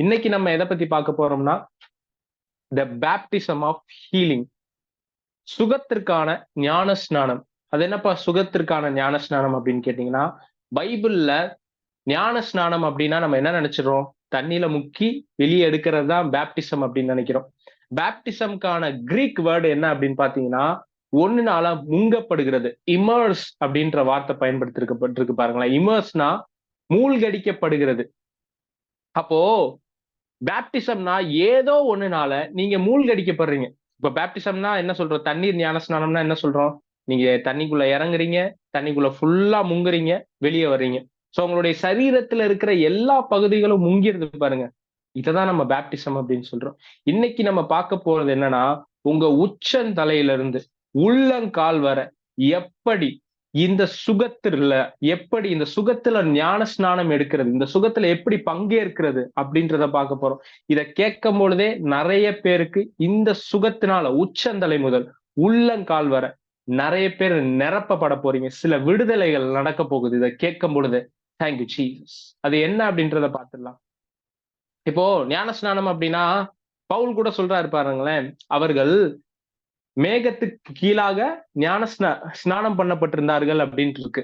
இன்னைக்கு நம்ம எதை பத்தி பார்க்க போறோம்னா, த பேப்டிசம் ஆஃப் ஹீலிங். சுகத்திற்கான ஞான ஸ்நானம். அது என்னப்பா சுகத்திற்கான ஞான ஸ்நானம் அப்படின்னு கேட்டீங்கன்னா, பைபிள்ல ஞான ஸ்நானம் அப்படின்னா நம்ம என்ன நினைச்சிடறோம்? தண்ணியில முக்கி வெளியே எடுக்கிறது தான் பேப்டிசம் அப்படின்னு நினைக்கிறோம். பேப்டிசம்க்கான கிரீக் வேர்டு என்ன அப்படின்னு பாத்தீங்கன்னா, ஒண்ணுனால முங்கப்படுகிறது. இமர்ஸ் அப்படின்ற வார்த்தை பயன்படுத்திருக்கப்பட்டிருக்கு பாருங்களேன். இமர்ஸ்னா மூழ்கடிக்கப்படுகிறது. அப்போ பேப்டிசம்னா ஏதோ ஒண்ணுனால நீங்க மூழ்கடிக்கப்படுறீங்க. இப்ப பேப்டிசம்னா என்ன சொல்றோம்? தண்ணீர் ஞானஸ்நானம்னா என்ன சொல்றோம்? நீங்க தண்ணிக்குள்ள இறங்குறீங்க, தண்ணிக்குள்ள ஃபுல்லா முங்குறீங்க, வெளிய வர்றீங்க. சோ உங்களுடைய சரீரத்துல இருக்கிற எல்லா பகுதிகளும் முங்கிருது பாருங்க. இததான் நம்ம பேப்டிசம் அப்படின்னு சொல்றோம். இன்னைக்கு நம்ம பார்க்க போறது என்னன்னா, உங்க உச்சந்தலையிலிருந்து உள்ளங்கால் வர எப்படி இந்த சுகத்துல எப்படி இந்த சுகத்துல ஞான ஸ்நானம் எடுக்கிறது, இந்த சுகத்துல எப்படி பங்கேற்கிறது அப்படின்றத பார்க்க போறோம். இத கேட்கும் பொழுதே நிறைய பேருக்கு இந்த சுகத்தினால உச்சந்தலை முதல் உள்ளங்கால் வர நிறைய பேர் நிரப்பப்பட போறீங்க. சில விடுதலைகள் நடக்க போகுது. இத கேட்கும் பொழுது தேங்க் யூ ஜீசஸ். அது என்ன அப்படின்றத பார்த்துடலாம். இப்போ ஞானஸ்நானம் அப்படின்னா, பவுல் கூட சொல்றாரு பாருங்களேன். அவர்கள் மேகத்துக்கு கீழாக ஸ்நானம் பண்ணப்பட்டிருந்தார்கள் அப்படின்ட்டு இருக்கு.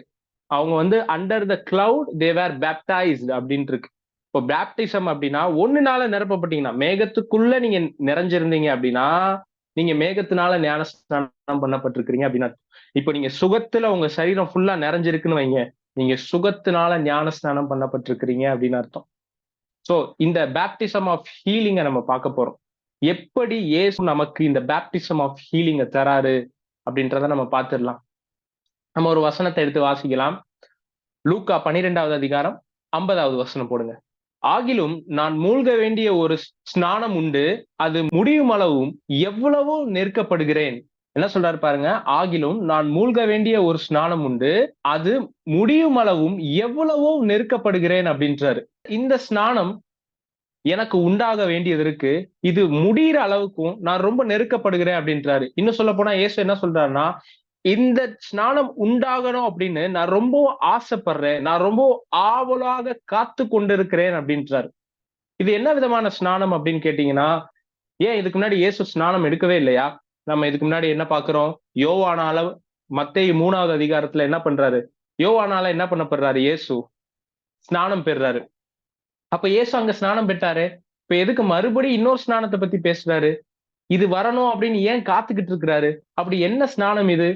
அவங்க under the cloud they were baptised அப்படின்ட்டு இருக்கு. இப்போ பேப்டிசம் அப்படின்னா ஒண்ணுனால நிரப்பப்பட்டீங்கன்னா, மேகத்துக்குள்ள நீங்க நிறைஞ்சிருந்தீங்க அப்படின்னா, நீங்க மேகத்தினால ஞானஸ்நானம் பண்ணப்பட்டிருக்கிறீங்க அப்படின்னா. இப்போ நீங்க சுகத்துல உங்க சரீரம் ஃபுல்லா நிறைஞ்சிருக்குன்னு வைங்க. நீங்க சுகத்தினால ஞானஸ்நானம் பண்ணப்பட்டிருக்கிறீங்க அப்படின்னு அர்த்தம். சோ இந்த பேப்டிசம் ஆஃப் ஹீலிங்க நம்ம பார்க்க போறோம். எப்படி இயேசு நமக்கு இந்த பேப்டிசம் ஆஃப் ஹீலிங்க தராரு அப்படின்றத நம்ம பார்த்துடலாம். நம்ம ஒரு வசனத்தை எடுத்து வாசிக்கலாம். லூக்கா 12வது அதிகாரம் 50வது வசனம் போடுங்க. ஆகிலும் நான் மூழ்க வேண்டிய ஒரு ஸ்நானம் உண்டு, அது முடியும் அளவும் எவ்வளவோ நெருக்கப்படுகிறேன். என்ன சொல்றாரு பாருங்க. ஆகிலும் நான் மூழ்க வேண்டிய ஒரு ஸ்நானம் உண்டு, அது முடியும் அளவும் எவ்வளவோ நெருக்கப்படுகிறேன் அப்படின்றாரு. இந்த ஸ்நானம் எனக்கு உண்டாக வேண்டியது இருக்கு. இது முடியிற அளவுக்கும் நான் ரொம்ப நெருக்கப்படுகிறேன் அப்படின்றாரு. இன்னும் சொல்லப் போனா இயேசு என்ன சொல்றாருன்னா, இந்த ஸ்நானம் உண்டாகணும் அப்படின்னு நான் ரொம்ப ஆசைப்படுறேன். நான் ரொம்ப ஆவலாக காத்துக் கொண்டிருக்கிறேன் அப்படின்றாரு. இது என்ன விதமான ஸ்நானம் அப்படின்னு கேட்டீங்கன்னா, ஏன் இதுக்கு முன்னாடி இயேசு ஸ்நானம் எடுக்கவே இல்லையா? நம்ம இதுக்கு முன்னாடி என்ன பார்க்கிறோம்? யோவானால மத்தேயு 3வது அதிகாரத்துல என்ன பண்றாரு? யோவானால என்ன பண்ணப்படுறாரு இயேசு? ஸ்நானம் பெறுறாரு. அப்ப இயேசு அங்க ஸ்நானம் பெற்றாரு. இப்ப எதுக்கு மறுபடியும் இன்னொரு ஸ்நானத்த பத்தி பேசுறாரு? இது வரணும் அப்படின்னு ஏன் காத்துக்கிட்டு இருக்கிறாரு? அப்படி என்ன ஸ்நானம் இது?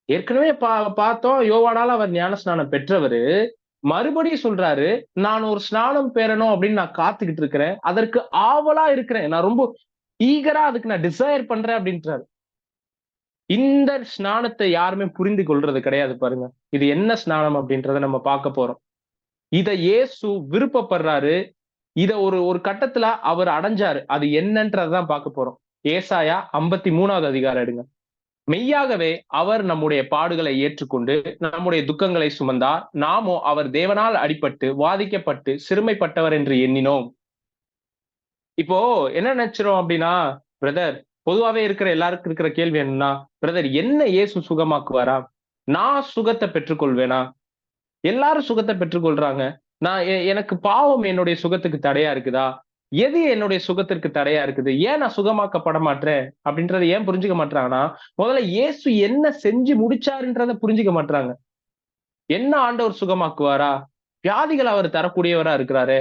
ஏற்கனவே பார்த்தோம் யோவானால அவர் ஞானஸ்நானம் பெற்றவரு. மறுபடியும் சொல்றாரு, நான் ஒரு ஸ்நானம் பெறணும் அப்படின்னு நான் காத்துக்கிட்டு இருக்கிறேன். அதற்கு ஆவலா இருக்கிறேன். நான் ரொம்ப ஈகரா அதுக்கு நான் டிசைர் பண்றேன் அப்படின்றாரு. இந்த ஸ்நானத்தை யாருமே புரிந்து கொள்றது கிடையாது பாருங்க. இது என்ன ஸ்நானம் அப்படின்றத நம்ம பார்க்க போறோம். இத இயேசு விருப்பப்படுறாரு. இத ஒரு ஒரு கட்டத்துல அவர் அடைஞ்சாரு. அது என்னன்றதான் பார்க்க போறோம். ஏசாயா 53வது அதிகாரம் எடுங்க. மெய்யாகவே அவர் நம்முடைய பாடுகளை ஏற்றுக்கொண்டு நம்முடைய துக்கங்களை சுமந்தார். நாமோ அவர் தேவனால் அடிபட்டு வாதிக்கப்பட்டு சிறுமைப்பட்டவர் என்று எண்ணினோம். இப்போ என்ன நினைச்சிரும் அப்படின்னா, பிரதர் பொதுவாவே இருக்கிற எல்லாருக்கும் இருக்கிற கேள்வி என்னன்னா, பிரதர் என்ன இயேசு சுகமாக்குவாரா? நான் சுகத்தை பெற்றுக்கொள்வேனா? எல்லாரும் சுகத்தை பெற்றுக்கொள்றாங்க. நான் எனக்கு பாவம் என்னுடைய சுகத்துக்கு தடையா இருக்குதா? எது என்னுடைய சுகத்திற்கு தடையா இருக்குது? ஏன் நான் சுகமாக்கப்பட மாட்றேன்? அப்படின்றத ஏன் புரிஞ்சுக்க மாட்றாங்கன்னா, முதல்ல இயேசு என்ன செஞ்சு முடிச்சாருன்றத புரிஞ்சுக்க மாட்றாங்க. என்ன ஆண்டவர் சுகமாக்குவாரா? வியாதிகள் அவர் தரக்கூடியவரா இருக்கிறாரே.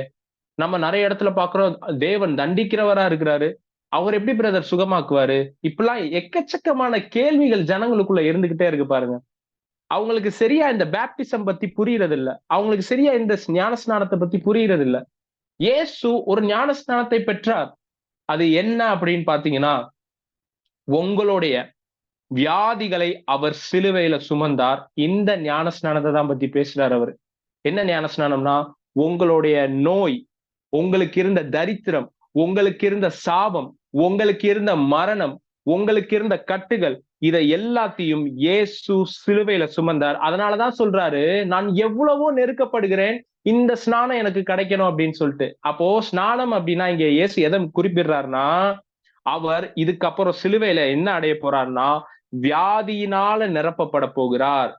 நம்ம நெறைய இடத்துல பார்க்கிறோம், தேவன் தண்டிக்கிறவரா இருக்கிறாரு. அவர் எப்படி பிரதர் சுகமாக்குவாரு? இப்படிலாம் எக்கச்சக்கமான கேள்விகள் ஜனங்களுக்குள்ள இருந்துகிட்டே இருக்கு பாருங்க. அவங்களுக்கு சரியா இந்த பேப்டிசம் பத்தி புரியறது இல்ல. அவங்களுக்கு சரியா இந்த ஞானஸ்நானத்த பத்தி புரியறது இல்ல. இயேசு ஒரு ஞானஸ்நானத்தை பெற்றார். அது என்ன அப்படின்னு பார்த்தீங்கன்னா, உங்களுடைய வியாதிகளை அவர் சிலுவையில சுமந்தார். இந்த ஞானஸ்நானத்த தான் பத்தி பேசுறாரு அவரு. என்ன ஞானஸ்நானம்னா, உங்களுடைய நோய், உங்களுக்கு இருந்த தரித்திரம், உங்களுக்கு இருந்த சாபம், உங்களுக்கு இருந்த மரணம், உங்களுக்கு இருந்த கட்டுகள், இதை எல்லாத்தையும் இயேசு சிலுவையில சுமந்தார். அதனாலதான் சொல்றாரு, நான் எவ்வளவோ நெருக்கப்படுகிறேன். இந்த ஸ்நானம் எனக்கு கிடைக்கணும் அப்படின்னு சொல்லிட்டு. அப்போ ஸ்நானம் அப்படின்னா இங்க இயேசு எதை குறிப்பிடுறாருன்னா, அவர் இதுக்கப்புறம் சிலுவையில என்ன அடைய போறார்னா, வியாதியினால நிரப்பப்பட போகிறார்.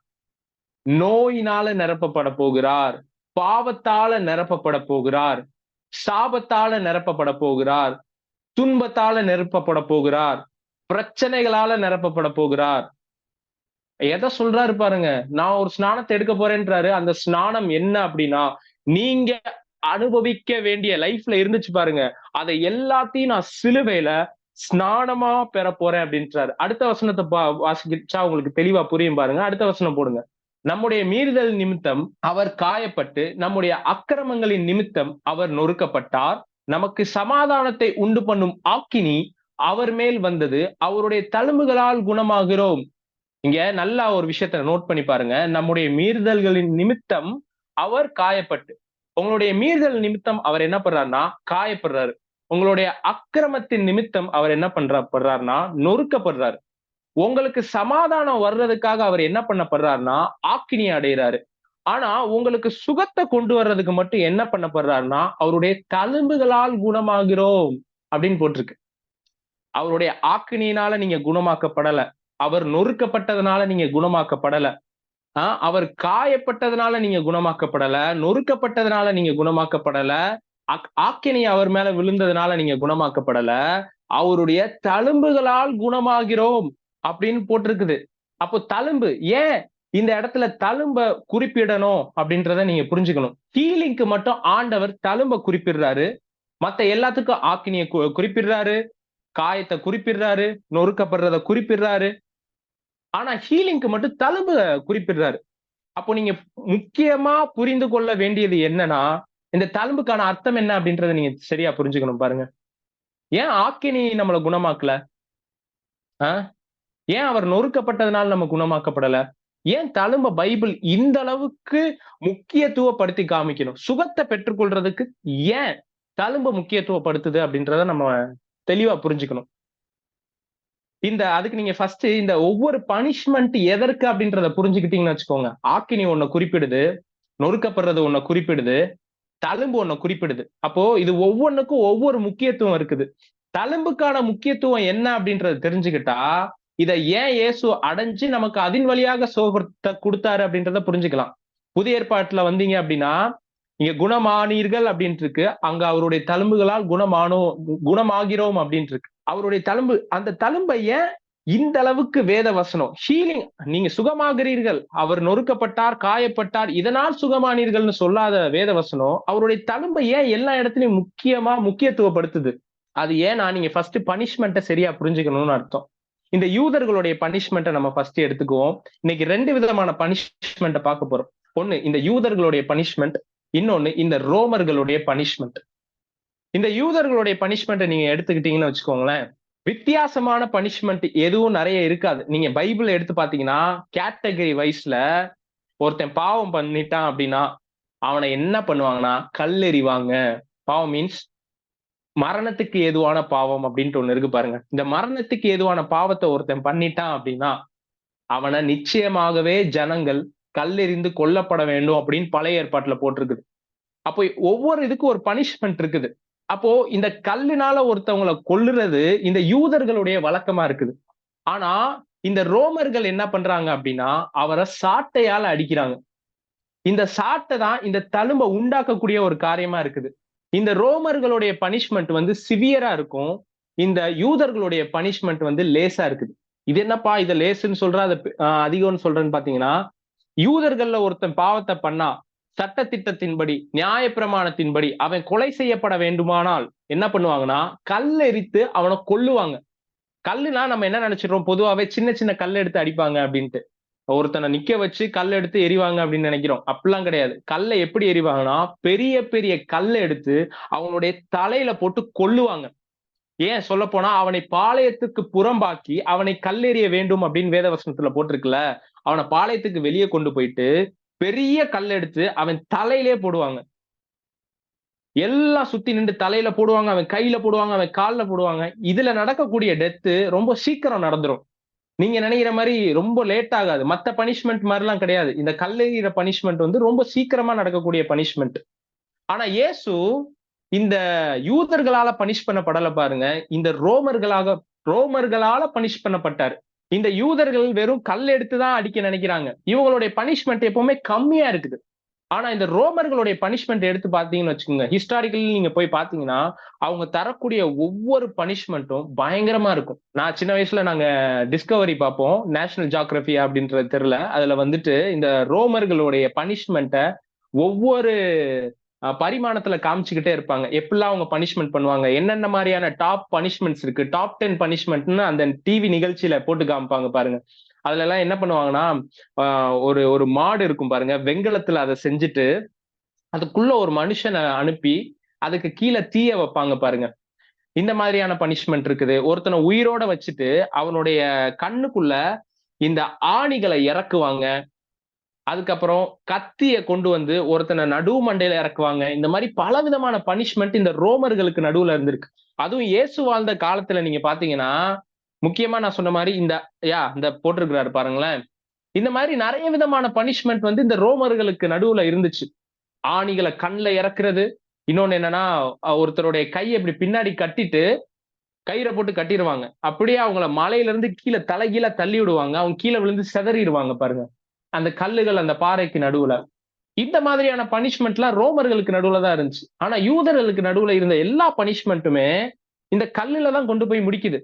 நோயினால நிரப்பப்பட போகிறார். பாவத்தால நிரப்பப்பட போகிறார். சாபத்தால நிரப்பப்பட போகிறார், துன்பத்தால நிரப்பப்பட போகிறார், பிரச்சனைகளால நிரப்பப்பட போகிறார். எதை சொல்றாரு பாருங்க. நான் ஒரு ஸ்நானத்தை எடுக்க போறேன்றாரு. அந்த ஸ்நானம் என்ன அப்படின்னா, நீங்க அனுபவிக்க வேண்டிய லைஃப்ல இருந்துச்சு பாருங்க. அதை எல்லாத்தையும் நான் சிலுவையில ஸ்நானமா பெற போறேன் அப்படின்றாரு. அடுத்த வசனத்தை வாசிச்சா உங்களுக்கு தெளிவா புரியும் பாருங்க. அடுத்த வசனம் போடுங்க. நம்முடைய மீறுதல் நிமித்தம் அவர் காயப்பட்டு, நம்முடைய அக்கிரமங்களின் நிமித்தம் அவர் நொறுக்கப்பட்டார். நமக்கு சமாதானத்தை உண்டு பண்ணும் ஆக்கினி அவர் மேல் வந்தது. அவருடைய தழும்புகளால் குணமாகிறோம். இங்க நல்லா ஒரு விஷயத்த நோட் பண்ணி பாருங்க. நம்முடைய மீறுதல்களின் நிமித்தம் அவர் காயப்பட்டு, உங்களுடைய மீறுதல் நிமித்தம் அவர் என்ன பண்றாருன்னா காயப்படுறாரு. உங்களுடைய அக்கிரமத்தின் நிமித்தம் அவர் என்ன பண்றாருன்னா நொறுக்கப்படுறாரு. உங்களுக்கு சமாதானம் வர்றதுக்காக அவர் என்ன பண்ணப்படுறாருன்னா ஆக்கினி அடைகிறாரு. ஆனா உங்களுக்கு சுகத்தை கொண்டு வர்றதுக்கு மட்டும் என்ன பண்ணப்படுறாருன்னா அவருடைய தழும்புகளால் குணமாகிறோம் அப்படின்னு போட்டிருக்கு. அவருடைய ஆக்கினியினால நீங்க குணமாக்கப்படல. அவர் நொறுக்கப்பட்டதுனால நீங்க குணமாக்கப்படல. அவர் காயப்பட்டதுனால நீங்க குணமாக்கப்படல. நொறுக்கப்பட்டதுனால நீங்க குணமாக்கப்படல. ஆக்கினி அவர் மேல விழுந்ததுனால நீங்க குணமாக்கப்படல. அவருடைய தழும்புகளால் குணமாகிறோம் அப்படின்னு போட்டிருக்குது. அப்போ தழும்பு ஏன் இந்த இடத்துல தழும்ப குறிப்பிடணும் அப்படின்றத நீங்க புரிஞ்சுக்கணும். ஹீலிங்க்கு மட்டும் ஆண்டவர் தழும்ப குறிப்பிடுறாரு. மத்த எல்லாத்துக்கும் ஆக்கினியை குறிப்பிடுறாரு, காயத்தை குறிப்பிடுறாரு, நொறுக்கப்படுறத குறிப்பிடுறாரு. ஆனா ஹீலிங்க்கு மட்டும் தழும்ப குறிப்பிடுறாரு. அப்போ நீங்க முக்கியமா புரிந்து கொள்ள வேண்டியது என்னன்னா, இந்த தழும்புக்கான அர்த்தம் என்ன அப்படின்றத நீங்க சரியா புரிஞ்சுக்கணும் பாருங்க. ஏன் ஆக்கினி நம்மள குணமாக்கல? ஏன் அவர் நொறுக்கப்பட்டதுனால நம்ம குணமாக்கப்படல? ஏன் தழும்ப பைபிள் இந்த அளவுக்கு முக்கியத்துவப்படுத்தி காமிக்கணும்? சுகத்தை பெற்றுக்கொள்றதுக்கு ஏன் தழும்ப முக்கியத்துவப்படுத்துது அப்படின்றத நம்ம தெளிவா புரிஞ்சுக்கணும். அதுக்கு நீங்க ஃபர்ஸ்ட் இந்த ஒவ்வொரு பனிஷ்மெண்ட் எதற்கு அப்படின்றத புரிஞ்சுக்கிட்டீங்கன்னு வச்சுக்கோங்க. ஆக்கினி ஒண்ண குறிப்பிடுது, நொறுக்கப்படுறது ஒண்ண குறிப்பிடுது, தழும்பு ஒண்ண குறிப்பிடுது. அப்போ இது ஒவ்வொன்னுக்கும் ஒவ்வொரு முக்கியத்துவம் இருக்குது. தழும்புக்கான முக்கியத்துவம் என்ன அப்படின்றத தெரிஞ்சுக்கிட்டா, இத ஏன் இயேசு அடைஞ்சு நமக்கு அதன் வழியாக சுகத்தை கொடுத்தாரு அப்படின்றத புரிஞ்சுக்கலாம். புதிய ஏற்பாட்டுல வந்தீங்க அப்படின்னா, இங்க குணமானீர்கள் அப்படின்ட்டு இருக்கு. அங்க அவருடைய தழும்புகளால் குணமாகிறோம் அப்படின்ட்டு இருக்கு. அவருடைய தழும்பு, அந்த தழும்பை ஏன் இந்த அளவுக்கு வேத வசனம் ஹீலிங், நீங்க சுகமாகிறீர்கள், அவர் நொறுக்கப்பட்டார், காயப்பட்டார், இதனால் சுகமானீர்கள்னு சொல்லாத வேத வசனம் அவருடைய தழும்பை ஏன் எல்லா இடத்துலயும் முக்கியத்துவப்படுத்துது? அது ஏன்னா நீங்க ஃபர்ஸ்ட் பனிஷ்மெண்ட்டை சரியா புரிஞ்சுக்கணும்னு அர்த்தம். இந்த யூதர்களுடைய பனிஷ்மெண்ட்டை நம்ம ஃபர்ஸ்ட் எடுத்துக்குவோம். இன்னைக்கு 2 விதமான பனிஷ்மெண்ட்டை பார்க்க போறோம். ஒண்ணு இந்த யூதர்களுடைய பனிஷ்மெண்ட், இன்னொன்னு இந்த ரோமர்களுடைய பனிஷ்மெண்ட். இந்த யூதர்களுடைய பனிஷ்மெண்ட்டை நீங்க எடுத்துக்கிட்டீங்கன்னு வச்சுக்கோங்களேன், வித்தியாசமான பனிஷ்மெண்ட் எதுவும் நிறைய இருக்காது. நீங்க பைபிள் எடுத்து பாத்தீங்கன்னா கேட்டகரி வைஸ்ல ஒருத்தன் பாவம் பண்ணிட்டான் அப்படின்னா அவனை என்ன பண்ணுவாங்கன்னா கல்லெறிவாங்க. பாவம் மீன்ஸ் மரணத்துக்கு ஏதுவான பாவம் அப்படின்ட்டு ஒண்ணு இருக்கு பாருங்க. இந்த மரணத்துக்கு ஏதுவான பாவத்தை ஒருத்தன் பண்ணிட்டான் அப்படின்னா அவனை நிச்சயமாகவே ஜனங்கள் கல்லெறிந்து கொல்லப்பட வேண்டும் அப்படின்னு பழைய ஏற்பாட்டுல போட்டிருக்குது. அப்போ ஒவ்வொரு இதுக்கும் ஒரு பனிஷ்மெண்ட் இருக்குது. அப்போ இந்த கல்லுனால ஒருத்தவங்களை கொல்லுறது இந்த யூதர்களுடைய வழக்கமா இருக்குது. ஆனா இந்த ரோமர்கள் என்ன பண்றாங்க அப்படின்னா அவரை சாட்டையால அடிக்கிறாங்க. இந்த சாட்டை தான் இந்த தழும்ப உண்டாக்கக்கூடிய ஒரு காரியமா இருக்குது. இந்த ரோமர்களுடைய பனிஷ்மெண்ட் வந்து சிவியரா இருக்கும். இந்த யூதர்களுடைய பனிஷ்மெண்ட் வந்து லேசா இருக்குது. இது என்னப்பா இத லேசுன்னு சொல்ற, அது அதிகம்னு சொல்றேன்னு பாத்தீங்கன்னா, யூதர்கள்ல ஒருத்தன் பாவத்தை பண்ணா சட்ட திட்டத்தின்படி, நியாய பிரமாணத்தின்படி அவன் கொலை செய்யப்பட வேண்டுமானால் என்ன பண்ணுவாங்கன்னா கல்லெறித்து அவனை கொல்லுவாங்க. கல்லுனா நம்ம என்ன நினைச்சிடறோம், பொதுவாவே சின்ன சின்ன கல் எடுத்து அடிப்பாங்க அப்படின்ட்டு. ஒருத்தனை நிக்க வச்சு கல் எடுத்து எறிவாங்க அப்படின்னு நினைக்கிறோம். அப்படிலாம் கிடையாது. கல்லை எப்படி எறிவாங்கன்னா பெரிய பெரிய கல்லை எடுத்து அவனுடைய தலையில போட்டு கொல்லுவாங்க. ஏன் சொல்ல போனா அவனை பாளையத்துக்கு புறம்பாக்கி அவனை கல்லெறிய வேண்டும் அப்படின்னு வேதவசனத்துல போட்டிருக்குல்ல. அவனை பாளையத்துக்கு வெளியே கொண்டு போயிட்டு பெரிய கல் எடுத்து அவன் தலையிலே போடுவாங்க. எல்லாம் சுத்தி நின்று தலையில போடுவாங்க, அவன் கையில போடுவாங்க, அவன் கால்ல போடுவாங்க. இதுல நடக்கக்கூடிய டெத்து ரொம்ப சீக்கிரம் நடந்துரும். நீங்க நினைக்கிற மாதிரி ரொம்ப லேட் ஆகாது. மத்த பனிஷ்மெண்ட் மாதிரி எல்லாம் கிடையாது. இந்த கல்லெறிகிற பனிஷ்மெண்ட் வந்து ரொம்ப சீக்கிரமா நடக்கக்கூடிய பனிஷ்மெண்ட். ஆனா இயேசு இந்த யூதர்களால பனிஷ் பண்ணப்படல பாருங்க, இந்த ரோமர்களால பனிஷ் பண்ணப்பட்டார். இந்த யூதர்கள் வெறும் கல் எடுத்துதான் அடிக்க நினைக்கிறாங்க. இவங்களுடைய பனிஷ்மெண்ட் எப்பவுமே கம்மியா இருக்குது. ஆனா இந்த ரோமர்களுடைய பனிஷ்மெண்ட் எடுத்து பாத்தீங்கன்னு வச்சுக்கோங்க, ஹிஸ்டாரிக்கலி நீங்க போய் பாத்தீங்கன்னா அவங்க தரக்கூடிய ஒவ்வொரு பனிஷ்மெண்ட்டும் பயங்கரமா இருக்கும். நான் சின்ன வயசுல நாங்க டிஸ்கவரி பார்ப்போம், நேஷனல் ஜியோகிராபி அப்படின்ற தெருல. அதுல வந்துட்டு இந்த ரோமர்களுடைய பனிஷ்மெண்ட்ட ஒவ்வொரு பரிமாணத்துல காமிச்சுக்கிட்டே இருப்பாங்க. எப்படிலாம் அவங்க பனிஷ்மெண்ட் பண்ணுவாங்க, என்னென்ன மாதிரியான டாப் பனிஷ்மெண்ட்ஸ் இருக்கு, டாப் 10 பனிஷ்மெண்ட்னு அந்த டிவி நிகழ்ச்சியில போட்டு காமிப்பாங்க பாருங்க. அதுல எல்லாம் என்ன பண்ணுவாங்கன்னா, ஒரு ஒரு மாடு இருக்கும் பாருங்க, வெண்கலத்துல அதை செஞ்சுட்டு அதுக்குள்ள ஒரு மனுஷனை அனுப்பி அதுக்கு கீழே தீய வைப்பாங்க பாருங்க. இந்த மாதிரியான பனிஷ்மெண்ட் இருக்குது. ஒருத்தனை உயிரோட வச்சுட்டு அவனுடைய கண்ணுக்குள்ள இந்த ஆணிகளை இறக்குவாங்க. அதுக்கப்புறம் கத்திய கொண்டு வந்து ஒருத்தனை நடு மண்டையில இறக்குவாங்க. இந்த மாதிரி பல விதமான பனிஷ்மெண்ட் இந்த ரோமர்களுக்கு நடுவுல இருந்திருக்கு. அதுவும் இயேசு வாழ்ந்த காலத்துல நீங்க பாத்தீங்கன்னா, முக்கியமா நான் சொன்ன மாதிரி இந்த போட்டிருக்கிறாரு பாருங்களேன். இந்த மாதிரி நிறைய விதமான பனிஷ்மெண்ட் வந்து இந்த ரோமர்களுக்கு நடுவுல இருந்துச்சு. ஆணிகளை கண்ல இறக்குறது. இன்னொன்னு என்னன்னா, ஒருத்தருடைய கையை இப்படி பின்னாடி கட்டிட்டு கயிறை போட்டு கட்டிடுவாங்க. அப்படியே அவங்கள மலையில இருந்து கீழே தலைகீழ தள்ளி விடுவாங்க. அவங்க கீழே விழுந்து சிதறிடுவாங்க பாருங்க. அந்த கல்லுகள் அந்த பாறைக்கு நடுவுல. இந்த மாதிரியான பனிஷ்மெண்ட்லாம் ரோமர்களுக்கு நடுவுல தான் இருந்துச்சு. ஆனா யூதர்களுக்கு நடுவுல இருந்த எல்லா பனிஷ்மெண்ட்டுமே இந்த கல்லுல தான் கொண்டு போய் முடிக்குது.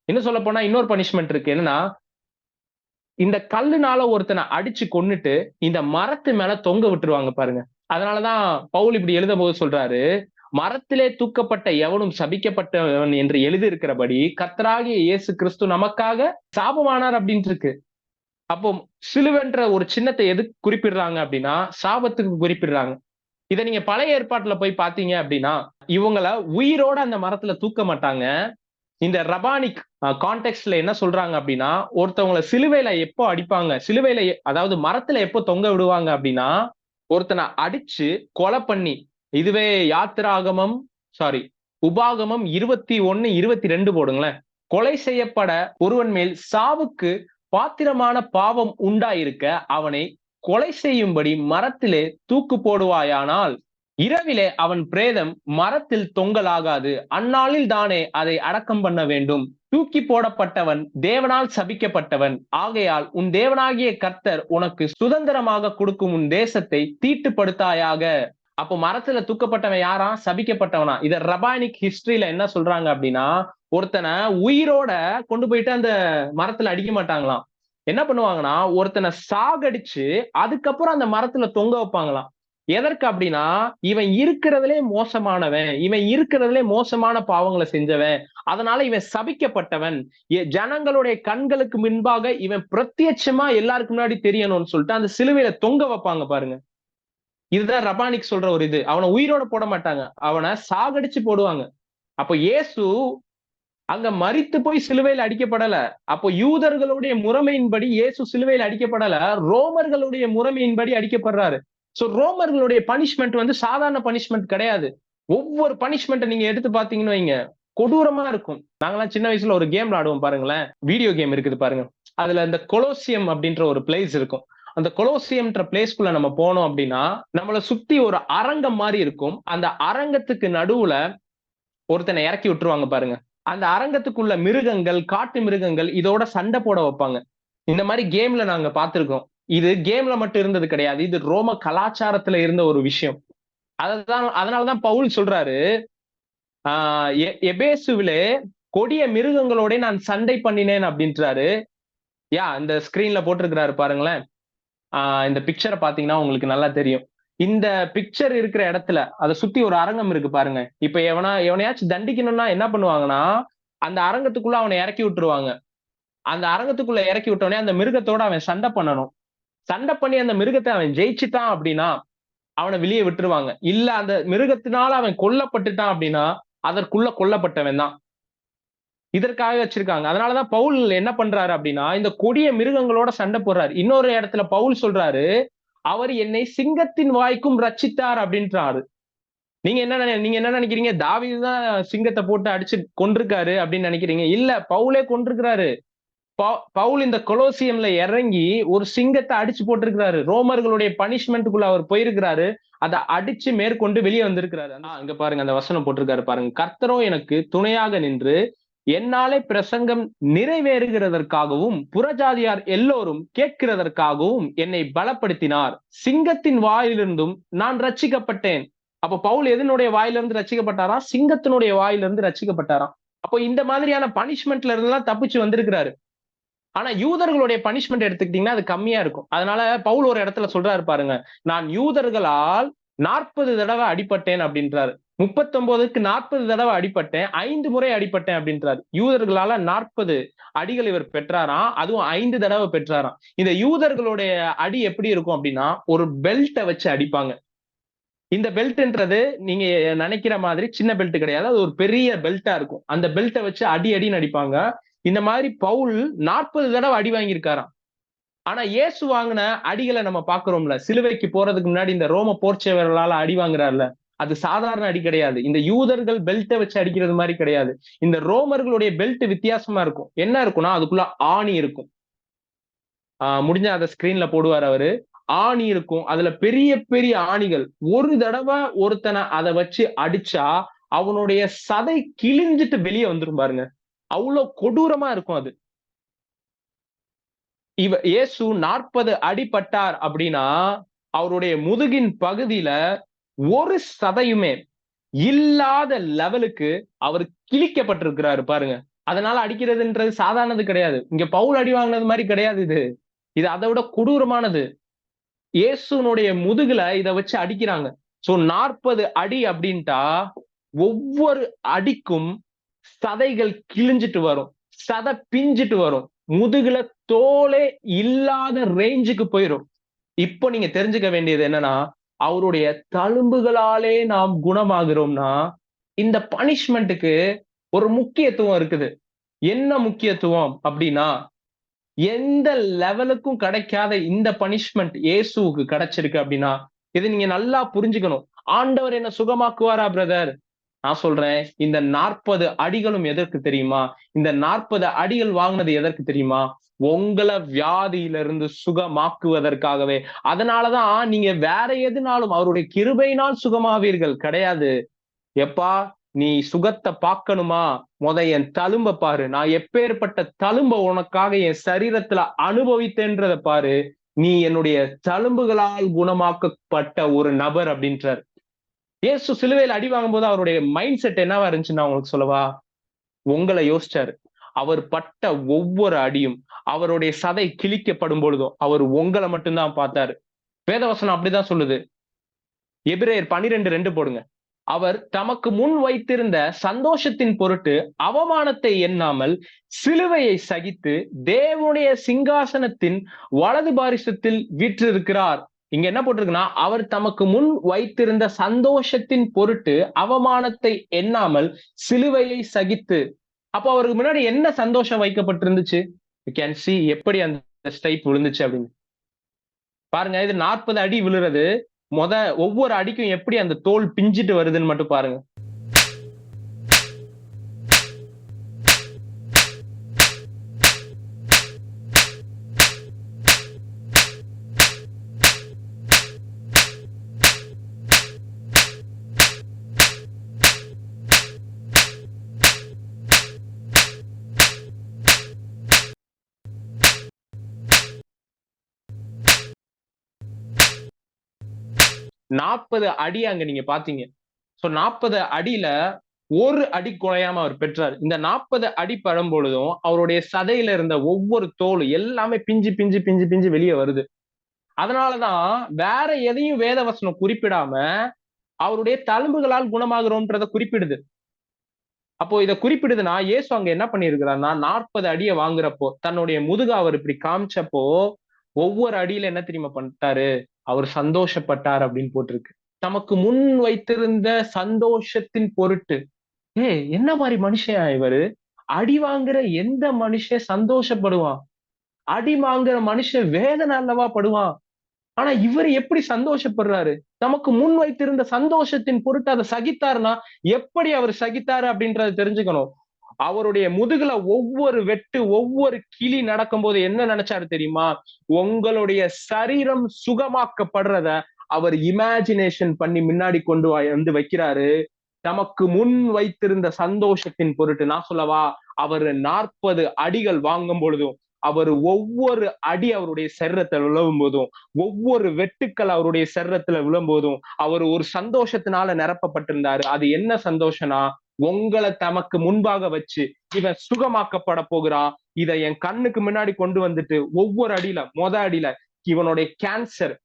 இன்னும் சொல்ல போனா இன்னொரு பனிஷ்மெண்ட் இருக்கு. என்னன்னா, இந்த கல்லுனால ஒருத்தனை அடிச்சு கொன்னுட்டு இந்த மரத்து மேல தொங்க விட்டுருவாங்க பாருங்க. அதனாலதான் பவுல் இப்படி எழுதும்போது சொல்றாரு, மரத்திலே தூக்கப்பட்ட எவனும் சபிக்கப்பட்டவன் என்று எழுதியிருக்கிறபடி கர்த்தராகிய இயேசு கிறிஸ்து நமக்காக சாபமானார் அப்படின்ட்டு இருக்கு. அப்போ சிலுவென்ற ஒரு சின்னத்தை எதுக்கு குறிப்பிடுறாங்க அப்படின்னா, சாபத்துக்கு குறிப்பிடுறாங்க. இத நீங்க பழைய ஏற்பாட்டுல போய் பார்த்தீங்க அப்படின்னா, இவங்கள உயிரோட அந்த மரத்துல தூக்க மாட்டாங்க. இந்த ரபானிக் கான்டெக்ஸ்ட்ல என்ன சொல்றாங்க அப்படின்னா, ஒருத்தவங்கள சிலுவையில எப்போ அடிப்பாங்க, சிலுவையில அதாவது மரத்துல எப்போ தொங்க விடுவாங்க அப்படின்னா, ஒருத்தனை அடிச்சு கொலை பண்ணி, இதுவே யாத்திராகமம் சாரி உபாகமம் 21, 22 போடுங்களேன். கொலை செய்யப்பட ஒருவன் மேல் சாவுக்கு பாத்திரமான பாவம் உண்டாயிருக்க அவனை கொலை செய்யும்படி மரத்திலே தூக்கு போடுவாயானால் இரவிலே அவன் பிரேதம் மரத்தில் தொங்கலாகாது. அந்நாளில் தானே அதை அடக்கம் பண்ண வேண்டும். தூக்கி போடப்பட்டவன் தேவனால் சபிக்கப்பட்டவன். ஆகையால் உன் தேவனாகிய கர்த்தர் உனக்கு சுதந்திரமாக கொடுக்கும் உன் தேசத்தை தீட்டுப்படுத்தாயாக. அப்போ மரத்துல தூக்கப்பட்டவன் யாரா? சபிக்கப்பட்டவனா? இத ரபானிக் ஹிஸ்டரியில என்ன சொல்றாங்க அப்படின்னா, ஒருத்தனை உயிரோட கொண்டு போயிட்டு அந்த மரத்துல அடிக்க மாட்டாங்களாம். என்ன பண்ணுவாங்கன்னா, ஒருத்தனை சாகடிச்சு அதுக்கப்புறம் அந்த மரத்துல தொங்க வைப்பாங்களாம். எதற்கு அப்படின்னா, இவன் இருக்கிறதுலே மோசமானவன், இவன் இருக்கிறதுலே மோசமான பாவங்களை செஞ்சவன், அதனால இவன் சபிக்கப்பட்டவன், ஜனங்களுடைய கண்களுக்கு முன்பாக இவன் பிரத்யட்சமா எல்லாருக்கு முன்னாடி தெரியணும்னு சொல்லிட்டு அந்த சிலுவையில தொங்க வைப்பாங்க பாருங்க. இதுதான் ரபானிக் சொல்ற ஒரு இது. அவனை உயிரோட போட மாட்டாங்க, அவனை சாகடிச்சு போடுவாங்க. அப்ப இயேசு அங்க மரித்து போய் சிலுவையில் அடிக்கப்படல. அப்போ யூதர்களுடைய முறைமையின்படி இயேசு சிலுவையில் அடிக்கப்படல, ரோமர்களுடைய முறைமையின்படி அடிக்கப்படுறாரு. சோ ரோமர்களுடைய பனிஷ்மெண்ட் வந்து சாதாரண பனிஷ்மெண்ட் கிடையாது. ஒவ்வொரு பனிஷ்மெண்ட்டை நீங்க எடுத்து பாத்தீங்கன்னு வைங்க, கொடூரமா இருக்கும். நாங்கெல்லாம் சின்ன வயசுல ஒரு கேம் விளையாடுவோம் பாருங்களேன், வீடியோ கேம் இருக்குது பாருங்க. அதுல இந்த கொலோசியம் அப்படின்ற ஒரு பிளேஸ் இருக்கும். அந்த கொலோசியம்ன்ற பிளேஸ்க்குள்ள நம்ம போனோம் அப்படின்னா, நம்மளை சுத்தி ஒரு அரங்கம் மாதிரி இருக்கும். அந்த அரங்கத்துக்கு நடுவுல ஒருத்தனை இறக்கி விட்டுருவாங்க பாருங்க. அந்த அரங்கத்துக்குள்ள மிருகங்கள், காட்டு மிருகங்கள் இதோட சண்டை போட வைப்பாங்க. இந்த மாதிரி கேம்ல நாங்க பார்த்திருக்கோம். இது கேம்ல மட்டும் இருந்தது கிடையாது. இது ரோம கலாச்சாரத்துல இருந்த ஒரு விஷயம். அதனாலதான் பவுல் சொல்றாரு, எபேசுவிலே கொடிய மிருகங்களோட நான் சண்டை பண்ணினேன் அப்படின்றாரு. இந்த ஸ்கிரீன்ல போட்டிருக்கிறாரு பாருங்களேன். இந்த பிக்சரை பாத்தீங்கன்னா உங்களுக்கு நல்லா தெரியும். இந்த பிக்சர் இருக்கிற இடத்துல அதை சுத்தி ஒரு அரங்கம் இருக்கு பாருங்க. இப்ப எவனையாச்சும் தண்டிக்கணும்னா என்ன பண்ணுவாங்கன்னா, அந்த அரங்கத்துக்குள்ள அவனை இறக்கி விட்டுருவாங்க. அந்த அரங்கத்துக்குள்ள இறக்கி விட்டோடனே அந்த மிருகத்தோட அவன் சண்டை பண்ணணும். சண்டை பண்ணி அந்த மிருகத்தை அவன் ஜெயிச்சுட்டான் அப்படின்னா அவனை வெளியே விட்டுருவாங்க. இல்ல அந்த மிருகத்தினால அவன் கொல்லப்பட்டுட்டான் அப்படின்னா அதற்குள்ள கொல்லப்பட்டவன் தான். இதற்காக வச்சிருக்காங்க. அதனாலதான் பவுல் என்ன பண்றாரு அப்படின்னா, இந்த கொடிய மிருகங்களோட சண்டை போடுறாரு. இன்னொரு இடத்துல பவுல் சொல்றாரு, அவர் என்னை சிங்கத்தின் வாய்க்கும் ரட்சித்தார் அப்படின்றாரு. நீங்க என்ன நினைக்கிறீங்க? தாவீது தான் சிங்கத்தை போட்டு அடிச்சு கொண்டிருக்காரு அப்படின்னு நினைக்கிறீங்க? இல்ல, பவுலே கொண்டிருக்கிறாரு. பவுல் இந்த கொலோசியம்ல இறங்கி ஒரு சிங்கத்தை அடிச்சு போட்டிருக்கிறாரு. ரோமர்களுடைய பனிஷ்மெண்ட்டுக்குள்ள அவர் போயிருக்கிறாரு. அதை அடிச்சு மேற்கொண்டு வெளியே வந்திருக்கிறாரு. இங்க பாருங்க, அந்த வசனம் போட்டிருக்காரு பாருங்க. கர்த்தரோ எனக்கு துணையாக நின்று என்னாலே பிரசங்கம் நிறைவேறுகிறதற்காகவும் புறஜாதியார் எல்லோரும் கேட்கிறதற்காகவும் என்னை பலப்படுத்தினார். சிங்கத்தின் வாயிலிருந்தும் நான் ரட்சிக்கப்பட்டேன். அப்ப பவுல் எதனுடைய வாயிலிருந்து ரட்சிக்கப்பட்டாராம்? சிங்கத்தினுடைய வாயிலிருந்து ரட்சிக்கப்பட்டாராம். அப்போ இந்த மாதிரியான பனிஷ்மெண்ட்ல இருந்தெல்லாம் தப்பிச்சு வந்திருக்கிறாரு. ஆனா யூதர்களுடைய பனிஷ்மெண்ட் எடுத்துக்கிட்டீங்கன்னா அது கம்மியா இருக்கும். அதனால பவுல் ஒரு இடத்துல சொல்றாரு பாருங்க, நான் யூதர்களால் 40 தடவை அடிபட்டேன் அப்படின்றாரு. 39க்கு 40 தடவை அடிபட்டேன், 5 முறை அடிபட்டேன் அப்படின்றாரு. யூதர்களால 40 அடிகள் இவர் பெற்றாராம், அதுவும் 5 தடவை பெற்றாராம். இந்த யூதர்களுடைய அடி எப்படி இருக்கும் அப்படின்னா, ஒரு பெல்ட்டை வச்சு அடிப்பாங்க. இந்த பெல்ட்ன்றது நீங்க நினைக்கிற மாதிரி சின்ன பெல்ட் கிடையாது. அது ஒரு பெரிய பெல்ட்டா இருக்கும். அந்த பெல்ட்டை வச்சு அடி அடின்னு அடிப்பாங்க. இந்த மாதிரி பவுல் 40 தடவை அடி வாங்கியிருக்காராம். ஆனா இயேசு வாங்கின அடிகளை நம்ம பாக்குறோம்ல, சிலுவைக்கு போறதுக்கு முன்னாடி இந்த ரோம போர்ச்சேவர்களால அடி வாங்குறாருல, அது சாதாரண அடி கிடையாது. இந்த யூதர்கள் பெல்ட்டை வச்சு அடிக்கிறது மாதிரி கிடையாது. இந்த ரோமர்களுடைய பெல்ட் வித்தியாசமா இருக்கும். என்ன இருக்கும்னா அதுக்குள்ள ஆணி இருக்கும். முடிஞ்ச அதை ஸ்கிரீன்ல போடுவார் அவரு. ஆணி இருக்கும். அதுல பெரிய பெரிய ஆணிகள். ஒரு தடவை ஒருத்தனை அதை வச்சு அடிச்சா அவனுடைய சதை கிழிஞ்சிட்டு வெளியே வந்துரும் பாருங்க. அவ்வளவு கொடூரமா இருக்கும் அது. இயேசு 40 அடிபட்டார் அப்படின்னா அவருடைய முதுகின் பகுதியில ஒரு சதையுமே இல்லாத லெவலுக்கு அவர் கிழிக்கப்பட்டிருக்கிறாரு பாருங்க. அதனால அடிக்கிறதுன்றது சாதாரணது கிடையாது. இங்க பவுல் அடி வாங்கினது மாதிரி கிடையாது. இது அதை விட கொடூரமானது. இயேசுனுடைய முதுகுல இத வச்சு அடிக்கிறாங்க. சோ 40 அடி அப்படின்ட்டா ஒவ்வொரு அடிக்கும் சதைகள் கிழிஞ்சிட்டு வரும், சதை பிஞ்சிட்டு வரும், முதுகுல தோலே இல்லாத ரேஞ்சுக்கு போயிரும். இப்போ நீங்க தெரிஞ்சுக்க வேண்டியது என்னன்னா, அவருடைய தழும்புகளாலே நாம் குணமாகிறோம்னா இந்த பனிஷ்மெண்ட்டுக்கு ஒரு முக்கியத்துவம் இருக்குது. என்ன முக்கியத்துவம் அப்படின்னா, எந்த லெவலுக்கும் கிடைக்காத இந்த பனிஷ்மெண்ட் இயேசுவுக்கு கிடைச்சிருக்கு அப்படின்னா, இதை நீங்க நல்லா புரிஞ்சுக்கணும். ஆண்டவர் என்ன சுகமாக்குவாரா பிரதர்? நான் சொல்றேன், இந்த 40 அடிகளும் எதற்கு தெரியுமா? இந்த 40 அடிகள் வாங்கினது எதற்கு தெரியுமா? உங்களை வியாதியிலிருந்து சுகமாக்குவதற்காகவே. அதனாலதான் நீங்க வேற எதுனாலும் அவருடைய கிருபையினால் சுகமாவீர்கள் கிடையாது. எப்பா நீ சுகத்தை பார்க்கணுமா? என் தழும்ப பாரு. நான் எப்பேற்பட்ட தழும்ப உனக்காக என் சரீரத்துல அனுபவித்தேன்றத பாரு. நீ என்னுடைய தழும்புகளால் குணமாக்கப்பட்ட ஒரு நபர் அப்படின்றார். இயேசு சிலுவையில் அடி வாங்கும் போது அவருடைய மைண்ட் செட் என்னவா இருந்துச்சுன்னு நான் உங்களுக்கு சொல்லவா? உங்களை யோசிச்சாரு. அவர் பட்ட ஒவ்வொரு அடியும், அவருடைய சதை கிழிக்கப்படும் பொழுதும் அவர் உங்களை மட்டும்தான் பார்த்தாரு. வேதவசனம் அப்படிதான் சொல்லுது. எபிரேயர் 12:2 போடுங்க. அவர் தமக்கு முன் வைத்திருந்த சந்தோஷத்தின் பொருட்டு அவமானத்தை எண்ணாமல் சிலுவையை சகித்து தேவனுடைய சிங்காசனத்தின் வலது பாரிசத்தில் வீற்றிருக்கிறார். இங்க என்ன போட்டிருக்குன்னா, அவர் தமக்கு முன் வைத்திருந்த சந்தோஷத்தின் பொருட்டு அவமானத்தை எண்ணாமல் சிலுவையை சகித்து. அப்போ அவருக்கு முன்னாடி என்ன சந்தோஷம் வைக்கப்பட்டிருந்துச்சு? யூ கேன் see எப்படி அந்த ஸ்டைப் விழுந்துச்சு அப்படின்னு பாருங்க. இது 40 அடி விழுறது. ஒவ்வொரு அடிக்கும் எப்படி அந்த தோல் பிஞ்சிட்டு வருதுன்னு மட்டும் பாருங்க. நாற்பது அடி அங்க நீங்க பாத்தீங்க. சோ 40 அடியில ஒரு அடி குறையாம அவர் பெற்றார். இந்த 40 அடி படும் பொழுதும் அவருடைய சதையில இருந்த ஒவ்வொரு தோல் எல்லாமே பிஞ்சு பிஞ்சு பிஞ்சு பிஞ்சு வெளியே வருது. அதனாலதான் வேற எதையும் வேதவசனம் குறிப்பிடாம அவருடைய தழும்புகளால் குணமாகிறோம்ன்றத குறிப்பிடுது. அப்போ இதை குறிப்பிடுதுன்னா இயேசு அங்க என்ன பண்ணிருக்கிறார்னா 40 அடியை வாங்குறப்போ தன்னுடைய முதுக அவர் இப்படி காமிச்சப்போ ஒவ்வொரு அடியில என்ன தெரியுமா பண்ணிட்டாரு? அவர் சந்தோஷப்பட்டார் அப்படின்னு போட்டிருக்கு. தமக்கு முன் வைத்திருந்த சந்தோஷத்தின் பொருட்டு. என்ன மாதிரி மனுஷன் இவரு? அடி வாங்குற எந்த மனுஷன் சந்தோஷப்படுவான்? அடி வாங்குற மனுஷன் வேதனை அல்லவா படுவான்? ஆனா இவர் எப்படி சந்தோஷப்படுறாரு? நமக்கு முன் வைத்திருந்த சந்தோஷத்தின் பொருட்டு அதை சகித்தாருன்னா எப்படி அவர் சகித்தாரு அப்படின்றத தெரிஞ்சுக்கணும். அவருடைய முதுகுல ஒவ்வொரு வெட்டு, ஒவ்வொரு கிளி நடக்கும் போது என்ன நினைச்சாரு தெரியுமா? உங்களுடைய சரீரம் சுகமாக்கப்படுறத அவர் இமேஜினேஷன் பண்ணி முன்னாடி கொண்டு வந்து வைக்கிறாரு. நமக்கு முன் வைத்திருந்த சந்தோஷத்தின் பொருட்டு. நான் சொல்லவா, அவர் 40 அடிகள் வாங்கும் பொழுதும், அவர் ஒவ்வொரு அடி அவருடைய சரீரத்தில் விழும் போதும், ஒவ்வொரு வெட்டுக்கள் அவருடைய சரீரத்துல விழும் போதும், அவர் ஒரு சந்தோஷத்தினால நிரப்பப்பட்டிருந்தாரு. அது என்ன சந்தோஷம்னா, உங்களை தமக்கு முன்பாக வச்சு இவன் சுகமாக்கப்பட போகிறான், இதை என் கண்ணுக்கு முன்னாடி கொண்டு வந்துட்டு ஒவ்வொரு அடியில அடியில இவனுடைய கேன்சர்,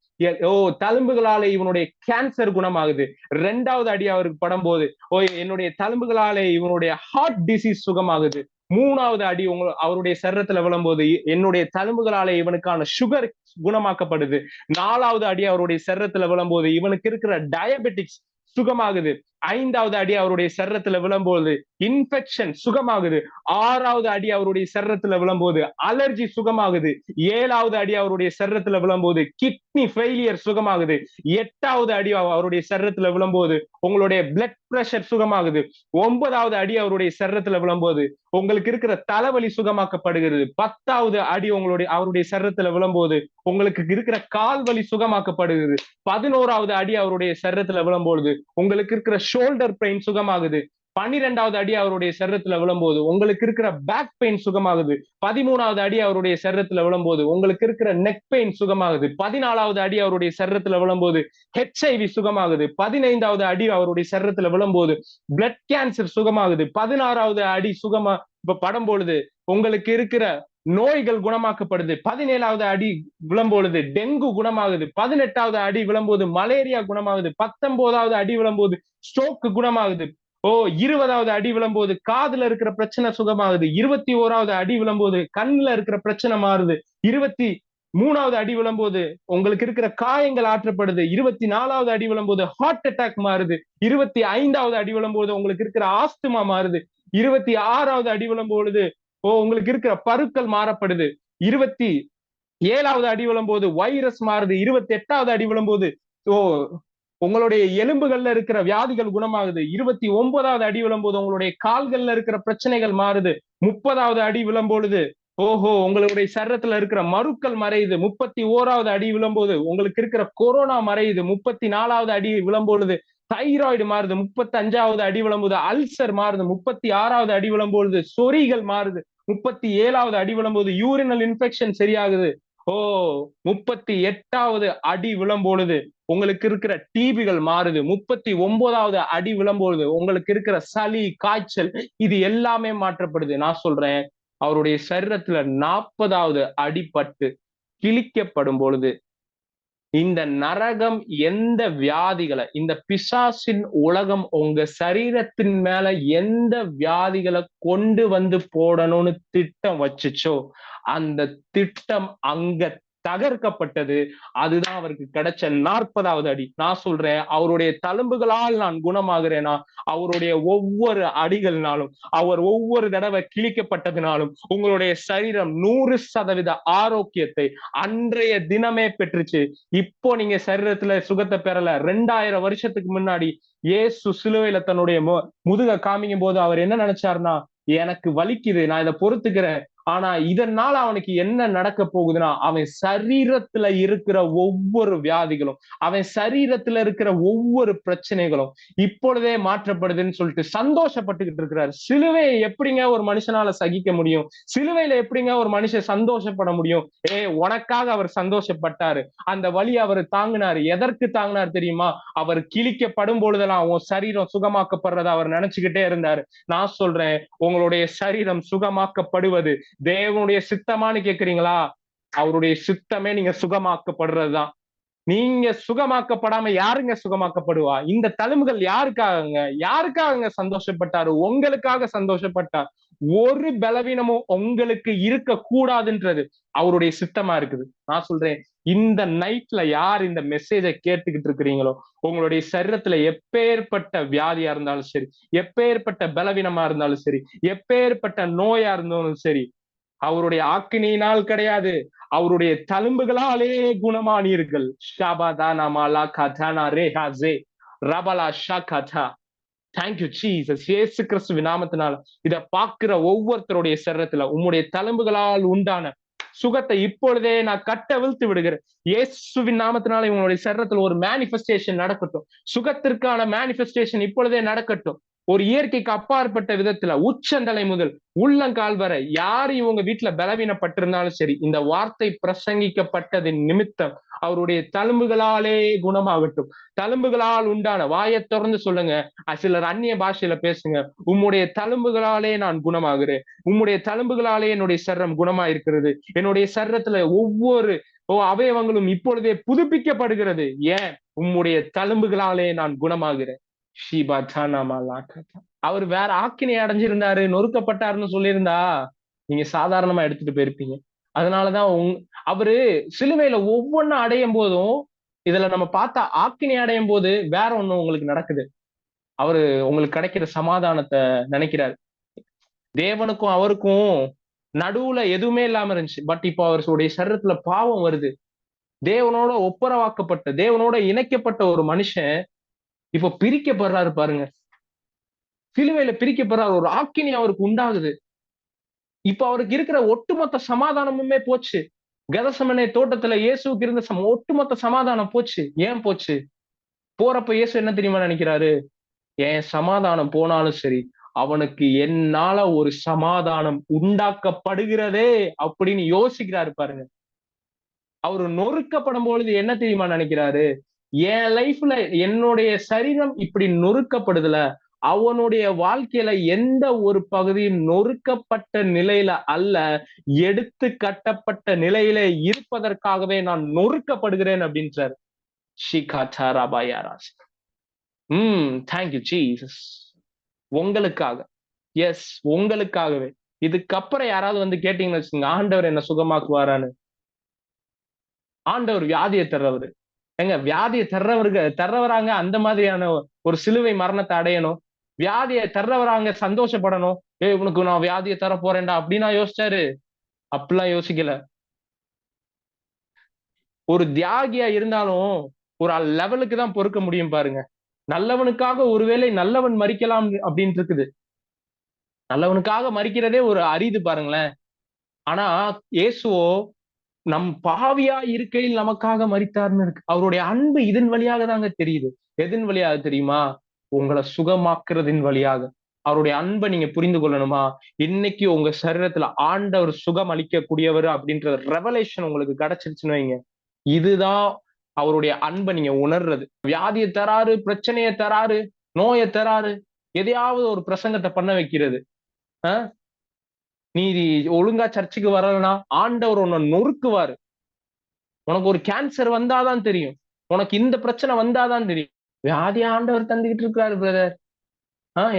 ஓ தழும்புகளாலே இவனுடைய கேன்சர் குணமாகுது. 2வது அடி அவருக்கு படும்போது, ஓ என்னுடைய தழும்புகளாலே இவனுடைய ஹார்ட் டிசீஸ் சுகமாகுது. 3வது அடி அவருடைய சரீரத்துல விழும்போது, என்னுடைய தழும்புகளாலே இவனுக்கான சுகர் குணமாக்கப்படுது. 4வது அடி அவருடைய சரீரத்துல விழும்போது, இவனுக்கு இருக்கிற டயபெட்டிக்ஸ் சுகமாகுது. 5வது அடி அவருடைய சரீரத்துல விழும்போது இன்ஃபெக்ஷன் சுகமாகுது. 6வது அடி அவருடைய சரீரத்துல விழும்போது அலர்ஜி சுகமாகுது. 7வது அடி அவருடைய சரீரத்துல விழும்போது கிட்னி ஃபெயிலியர் சுகமாகுது. 8வது அடி அவருடைய சரீரத்துல விழும்போது உங்களுடைய பிளட் பிரஷர் சுகமாகுது. 9வது அடி அவருடைய சரீரத்துல விழும்போது உங்களுக்கு இருக்கிற தலைவலி சுகமாக்கப்படுகிறது. 10வது அடி அவருடைய சரீரத்துல விழும்போது உங்களுக்கு இருக்கிற கால் வலி சுகமாக்கப்படுகிறது. 11வது அடி அவருடைய சரீரத்துல விழும்போது உங்களுக்கு இருக்கிற ஷோல்டர் பெயின் சுகமாகுது. 12வது அடி அவருடைய சரீரத்துல விழும்போது உங்களுக்கு இருக்கிற பேக் பெயின் சுகமாகுது. 13வது அடி அவருடைய சரீரத்துல விழும்போது உங்களுக்கு இருக்கிற நெக் பெயின் சுகமாகுது. 14வது அடி அவருடைய சரீரத்துல விழும்போது HIV சுகமாகுது. 15வது அடி அவருடைய சரீரத்துல விழும்போது பிளட் கேன்சர் சுகமாகுது. 16வது அடி இப்ப படும் பொழுது உங்களுக்கு இருக்கிற நோய்கள் குணமாக்கப்படுது. 17வது அடி விழும்பொழுது டெங்கு குணமாகுது. 18வது அடி விழும்போது மலேரியா குணமாகுது. 19வது அடி விழும்போது ஸ்ட்ரோக் குணமாகுது. 20வது அடி விழும்போது காதுல இருக்கிற பிரச்சனை சுகமாகுது. 21வது அடி விழும்போது கண்ணுல இருக்கிற பிரச்சனை மாறுது. 23வது அடி விழும்போது உங்களுக்கு இருக்கிற காயங்கள் ஆற்றப்படுது. 24வது அடி விழும்போது ஹார்ட் அட்டாக் மாறுது. 25வது அடி விழும்போது உங்களுக்கு இருக்கிற ஆஸ்துமா மாறுது. 26வது அடி விழும்பொழுது உங்களுக்கு இருக்கிற பருக்கள் மாறப்படுது. 27வது அடி விழும்போது வைரஸ் மாறுது. 28வது அடி விழும்போது உங்களுடைய எலும்புகள்ல இருக்கிற வியாதிகள் குணமாகுது. 29வது அடி விழும்போது உங்களுடைய கால்கள்ல இருக்கிற பிரச்சனைகள் மாறுது. 30வது அடி விழும்பொழுது உங்களுடைய சரீரத்துல இருக்கிற மருக்கள் மறையுது. 31வது அடி விழும்போது உங்களுக்கு இருக்கிற கொரோனா மறையுது. 34வது அடி விழும்பொழுது தைராய்டு மாறுது. 35வது அடி விழும்போது அல்சர் மாறுது. 36வது அடி விழும்பொழுது சொறிகள் மாறுது. 37வது அடி விழும்போது யூரினல் இன்ஃபெக்ஷன் சரியாகுது. 38வது அடி விழும்பொழுது உங்களுக்கு இருக்கிற டிபிகள் மாறுது. 39வது அடி விழும்பொழுது உங்களுக்கு இருக்கிற சளி, காய்ச்சல் இது எல்லாமே மாற்றப்படுது. நான் சொல்றேன், அவருடைய சரீரத்துல 40வது அடிபட்டு கிழிக்கப்படும் பொழுது இந்த நரகம் எந்த வியாதிகளை, இந்த பிசாசின் உலகம் உங்க சரீரத்தின் மேல எந்த வியாதிகளை கொண்டு வந்து போடணும்னு திட்டம் வச்சுச்சோ அந்த திட்டம் அங்க தகர்க்கப்பட்டது. அதுதான் அவருக்கு கிடைச்ச 40வது அடி. நான் சொல்றேன், அவருடைய தழும்புகளால் நான் குணமாகிறேனா, அவருடைய ஒவ்வொரு அடிகள்னாலும், அவர் ஒவ்வொரு தடவை கிழிக்கப்பட்டதுனாலும் உங்களுடைய சரீரம் 100% ஆரோக்கியத்தை அன்றைய தினமே பெற்றுச்சு. இப்போ நீங்க சரீரத்துல சுகத்தை பெறல. 2000 வருஷத்துக்கு முன்னாடி இயேசு சிலுவையில தன்னுடைய முதுக காமிக்கும் போது அவர் என்ன நினைச்சாருன்னா, எனக்கு வலிக்குது, நான் இதை பொறுத்துக்கிறேன். ஆனா இதனால அவனுக்கு என்ன நடக்க போகுதுன்னா, அவன் சரீரத்துல இருக்கிற ஒவ்வொரு வியாதிகளும், அவன் சரீரத்துல இருக்கிற ஒவ்வொரு பிரச்சனைகளும் இப்பொழுதே மாற்றப்படுதுன்னு சொல்லிட்டு சந்தோஷப்பட்டுக்கிட்டு இருக்கிறாரு. சிலுவையை எப்படிங்க ஒரு மனுஷனால சகிக்க முடியும்? சிலுவையில எப்படிங்க ஒரு மனுஷன் சந்தோஷப்பட முடியும்? உனக்காக அவர் சந்தோஷப்பட்டாரு. அந்த வழி அவர் தாங்கினாரு. எதற்கு தாங்கினார் தெரியுமா? அவர் கிழிக்கப்படும் பொழுதெல்லாம் உன் சரீரம் சுகமாக்கப்படுறத அவர் நினைச்சுக்கிட்டே இருந்தாரு. நான் சொல்றேன், உங்களுடைய சரீரம் சுகமாக்கப்படுவது தேவனுடைய சித்தமானு கேக்குறீங்களா? அவருடைய சித்தமே நீங்க சுகமாக்கப்படுறதுதான். நீங்க சுகமாக்கப்படாம யாருங்க சுகமாக்கப்படுவா? இந்த தழும்புகள் யாருக்காக சந்தோஷப்பட்டாரு? உங்களுக்காக சந்தோஷப்பட்டார். ஒரு பலவீனமும் உங்களுக்கு இருக்க கூடாதுன்றது அவருடைய சித்தமா இருக்குது. நான் சொல்றேன், இந்த நைட்ல யார் இந்த மெசேஜை கேட்டுக்கிட்டு இருக்கிறீங்களோ, உங்களுடைய சரீரத்துல எப்பேற்பட்ட வியாதியா இருந்தாலும் சரி, எப்பேற்பட்ட பலவீனமா இருந்தாலும் சரி, எப்பேற்பட்ட நோயா இருந்தாலும் சரி, அவருடைய ஆக்கினியினால் கிடையாது, அவருடைய தழும்புகளாலே குணமானீர்கள். Thank you Jesus. இயேசு கிறிஸ்துவின் நாமத்தினால இத பாக்குற ஒவ்வொருத்தருடைய சரீரத்துல உம்முடைய தழும்புகளால் உண்டான சுகத்தை இப்பொழுதே நான் கட்டவிழ்த்து விடுகிறேன். இயேசுவின் நாமத்தினால இவங்களுடைய சரீரத்துல ஒரு மேனிஃபெஸ்டேஷன் நடக்கட்டும். சுகத்திற்கான மேனிஃபெஸ்டேஷன் இப்பொழுதே நடக்கட்டும். ஒரு இயற்கைக்கு அப்பாற்பட்ட விதத்துல உச்சந்தலை முதல் உள்ளங்கால் வரை யாரு இவங்க வீட்டுல பலவீனப்பட்டிருந்தாலும் சரி, இந்த வார்த்தை பிரசங்கிக்கப்பட்டதின் நிமித்தம் அவருடைய தழும்புகளாலே குணமாகட்டும். தழும்புகளால் உண்டான, வாயை திறந்து சொல்லுங்க, சிலர் அந்நிய பாஷையில பேசுங்க. உம்முடைய தழும்புகளாலே நான் குணமாகிறேன். உம்முடைய தழும்புகளாலே என்னுடைய சரீரம் குணமா இருக்கிறது. என்னுடைய சரீரத்துல ஒவ்வொரு அவயவங்களும் இப்பொழுதே புதுப்பிக்கப்படுகிறது. ஏன்? உம்முடைய தழும்புகளாலே நான் குணமாகிறேன். அவர் வேற ஆக்கினை அடைஞ்சிருந்தாரு, நொறுக்கப்பட்டாருன்னு சொல்லியிருந்தா நீங்க சாதாரணமா எடுத்துட்டு போயிருப்பீங்க. அதனாலதான் அவரு சிலுவையில ஒவ்வொன்னும் அடையும் போதும், இதுல நம்ம பார்த்தா ஆக்கினை அடையும் போது வேற ஒண்ணு உங்களுக்கு நடக்குது. அவரு உங்களுக்கு கிடைக்கிற சமாதானத்தை நினைக்கிறாரு. தேவனுக்கும் அவருக்கும் நடுவுல எதுவுமே இல்லாம இருந்துச்சு. பட் இப்போ அவருடைய சரீரத்துல பாவம் வருது. தேவனோட ஒப்புரவாக்கப்பட்ட, தேவனோட இணைக்கப்பட்ட ஒரு மனுஷன் இப்ப பிரிக்கப்படுறாரு பாருங்க. சிலுவையில பிரிக்கப்படுறாரு. ஒரு ஆக்கினி அவருக்கு உண்டாகுது. இப்ப அவருக்கு இருக்கிற ஒட்டுமொத்த சமாதானமுமே போச்சு. கெதசமனே தோட்டத்துல இயேசுக்கு இருந்த ஒட்டுமொத்த சமாதானம் போச்சு. ஏன் போச்சு? போறப்ப இயேசு என்ன தெரியுமா நினைக்கிறாரு? என் சமாதானம் போனாலும் சரி, அவனுக்கு என்னால ஒரு சமாதானம் உண்டாக்கப்படுகிறதே அப்படின்னு யோசிக்கிறாரு பாருங்க. அவரு நொறுக்கப்படும் பொழுது என்ன தெரியுமா நினைக்கிறாரு? என் லைஃப்ல என்னுடைய சரீரம் இப்படி நொறுக்கப்படுதுல, அவனுடைய வாழ்க்கையில எந்த ஒரு பகுதியும் நொறுக்கப்பட்ட நிலையில அல்ல, எடுத்து கட்டப்பட்ட நிலையில இருப்பதற்காகவே நான் நொறுக்கப்படுகிறேன் அப்படின்றார். Thank you Jesus. உங்களுக்காக, எஸ், உங்களுக்காகவே. இதுக்கப்புறம் யாராவது வந்து கேட்டீங்கன்னு வச்சுங்க, ஆண்டவர் என்ன சுகமாக்குவாரான்னு. ஆண்டவர் வியாதியை தர்றவரு. எங்க வியாதியை தர்றவராங்க அந்த மாதிரியான ஒரு சிலுவை மரணத்தை அடையணும். வியாதியை தர்றவராங்க சந்தோஷப்படணும். உனக்கு நான் வியாதியை தர போறேன்டா அப்படின்னா யோசிச்சாரு? அப்படிலாம் யோசிக்கல. ஒரு தியாகியா இருந்தாலும் ஒரு லெவலுக்கு தான் பொறுக்க முடியும் பாருங்க. நல்லவனுக்காக ஒருவேளை நல்லவன் மறிக்கலாம் அப்படின்னு இருக்குது. நல்லவனுக்காக மறிக்கிறதே ஒரு அரிது பாருங்களேன். ஆனா இயேசுவோ நம் பாவியா இருக்கையில் நமக்காக மரித்தார்னு இருக்கு. அவருடைய அன்பு இதன் வழியாக தாங்க தெரியுது. எதன் வழியாக தெரியுமா? உங்களை சுகமாக்குறதின் வழியாக. அவருடைய அன்பை நீங்க புரிந்து கொள்ளணுமா? இன்னைக்கு உங்க சரீரத்துல ஆண்டவர் சுகம் அளிக்கக்கூடியவர் அப்படின்ற ரெவலேஷன் உங்களுக்கு கிடைச்சிருச்சுன்னு வைங்க, இதுதான் அவருடைய அன்பை நீங்க உணர்றது. வியாதியை தராரு, பிரச்சனையை தராரு, நோயை தராரு, எதையாவது ஒரு பிரசங்கத்தை பண்ண வைக்கிறது. நீ ஒழுங்கா சர்ச்சுக்கு வரலன்னா ஆண்டவர் உன்னை நொறுக்குவாரு. உனக்கு ஒரு கேன்சர் வந்தாதான் தெரியும், உனக்கு இந்த பிரச்சனை வந்தாதான் தெரியும். வியாதி ஆண்டவர் தந்துகிட்டு இருக்காரு பிரதர்.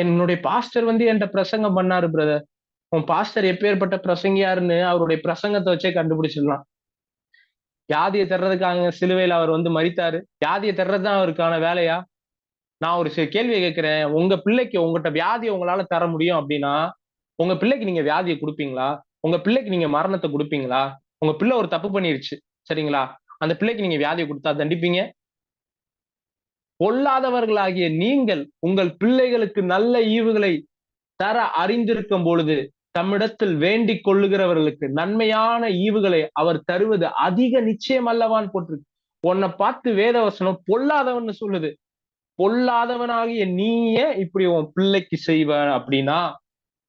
என்னுடைய பாஸ்டர் வந்து என்கிட்ட பிரசங்கம் பண்ணாரு பிரதர். உன் பாஸ்டர் எப்பேற்பட்ட பிரசங்கியாருன்னு அவருடைய பிரசங்கத்தை வச்சே கண்டுபிடிச்சிடலாம். வியாதியை தர்றதுக்காக சிலுவையில அவர் வந்து மரித்தாரு. வியாதியை தர்றதுதான் அவருக்கான வேலையா? நான் ஒரு கேள்வியை கேட்கிறேன். உங்க பிள்ளைக்கு உங்ககிட்ட வியாதியை உங்களால தர முடியும் அப்படின்னா, உங்க பிள்ளைக்கு நீங்க வியாதியை கொடுப்பீங்களா? உங்க பிள்ளைக்கு நீங்க மரணத்தை கொடுப்பீங்களா? உங்க பிள்ளை ஒரு தப்பு பண்ணிருச்சு, சரிங்களா? அந்த பிள்ளைக்கு நீங்க வியாதியை கொடுத்தா தண்டிப்பீங்க? பொல்லாதவர்களாகிய நீங்கள் உங்கள் பிள்ளைகளுக்கு நல்ல ஈவுகளை தர அறிந்திருக்கும் பொழுது தம்மிடத்தில் வேண்டிக் கொள்ளுகிறவர்களுக்கு நன்மையான ஈவுகளை அவர் தருவது அதிக நிச்சயம் அல்லவான்னு போட்டிருக்கு. உன்னை பார்த்து வேதவசனம் பொல்லாதவன் சொல்லுது. பொல்லாதவனாகிய நீயே இப்படி உன் பிள்ளைக்கு செய்வ அப்படின்னா,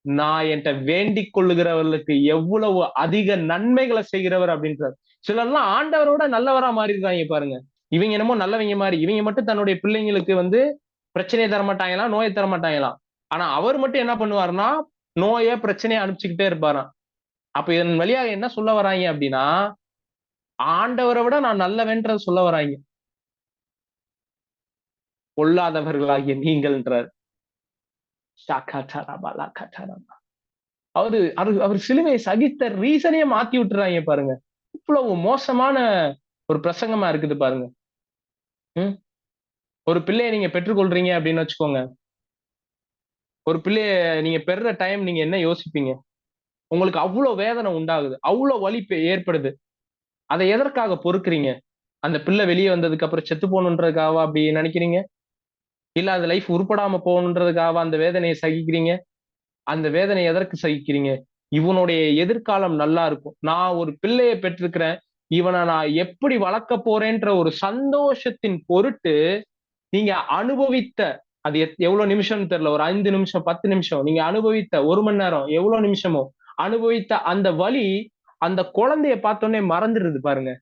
நான் என்கிட்ட வேண்டிக் கொள்ளுகிறவர்களுக்கு எவ்வளவு அதிக நன்மைகளை செய்கிறவர் அப்படின்றார். சிலர்லாம் ஆண்டவரோட நல்லவரா மாறிடுறாங்க பாருங்க. இவங்க என்னமோ நல்லவங்க மாதிரி, இவங்க மட்டும் தன்னுடைய பிள்ளைங்களுக்கு வந்து பிரச்சனையை தரமாட்டாங்களாம், நோயை தரமாட்டாங்களாம். ஆனா அவர் மட்டும் என்ன பண்ணுவாருன்னா, நோயை பிரச்சனையை அனுப்பிச்சுக்கிட்டே இருப்பாராம். அப்ப இதன் வழியாக என்ன சொல்ல வராங்க அப்படின்னா, ஆண்டவரை விட நான் நல்லவன்றத சொல்ல வராங்க. பொல்லாதவர்களாகிய நீங்கள்ன்றார். அவர் சிலுவையை சகித்த ரீசனையே மாத்தி விட்டுறாங்க பாருங்க. இவ்வளவு மோசமான ஒரு பிரசங்கமா இருக்குது பாருங்க. ஒரு பிள்ளைய நீங்க பெற்றுக்கொள்றீங்க அப்படின்னு வச்சுக்கோங்க. ஒரு பிள்ளைய நீங்க பெறுற டைம் நீங்க என்ன யோசிப்பீங்க? உங்களுக்கு அவ்வளவு வேதனை உண்டாகுது, அவ்வளவு வலி ஏற்படுது. அதை எதற்காக பொறுக்குறீங்க? அந்த பிள்ளை வெளியே வந்ததுக்கு அப்புறம் செத்து போகணுன்றதுக்காக அப்படி நினைக்கிறீங்க? இல்ல அது லைஃப் உருப்படாம போகணுன்றதுக்காக அந்த வேதனையை சகிக்கிறீங்க? அந்த வேதனை எதற்கு சகிக்கிறீங்க? இவனுடைய எதிர்காலம் நல்லா இருக்கும், நான் ஒரு பிள்ளையை பெற்றிருக்கிறேன், இவனை நான் எப்படி வளர்க்க போறேன்ற ஒரு சந்தோஷத்தின் பொருட்டு நீங்க அனுபவித்த, அது எவ்வளவு நிமிஷம்னு தெரியல, ஒரு 5 நிமிஷம் 10 நிமிஷம் நீங்க அனுபவித்த, 1 மணி நேரம் எவ்வளவு நிமிஷமோ அனுபவித்த அந்த வலி அந்த குழந்தைய பார்த்தோன்னே மறந்துடுது பாருங்க.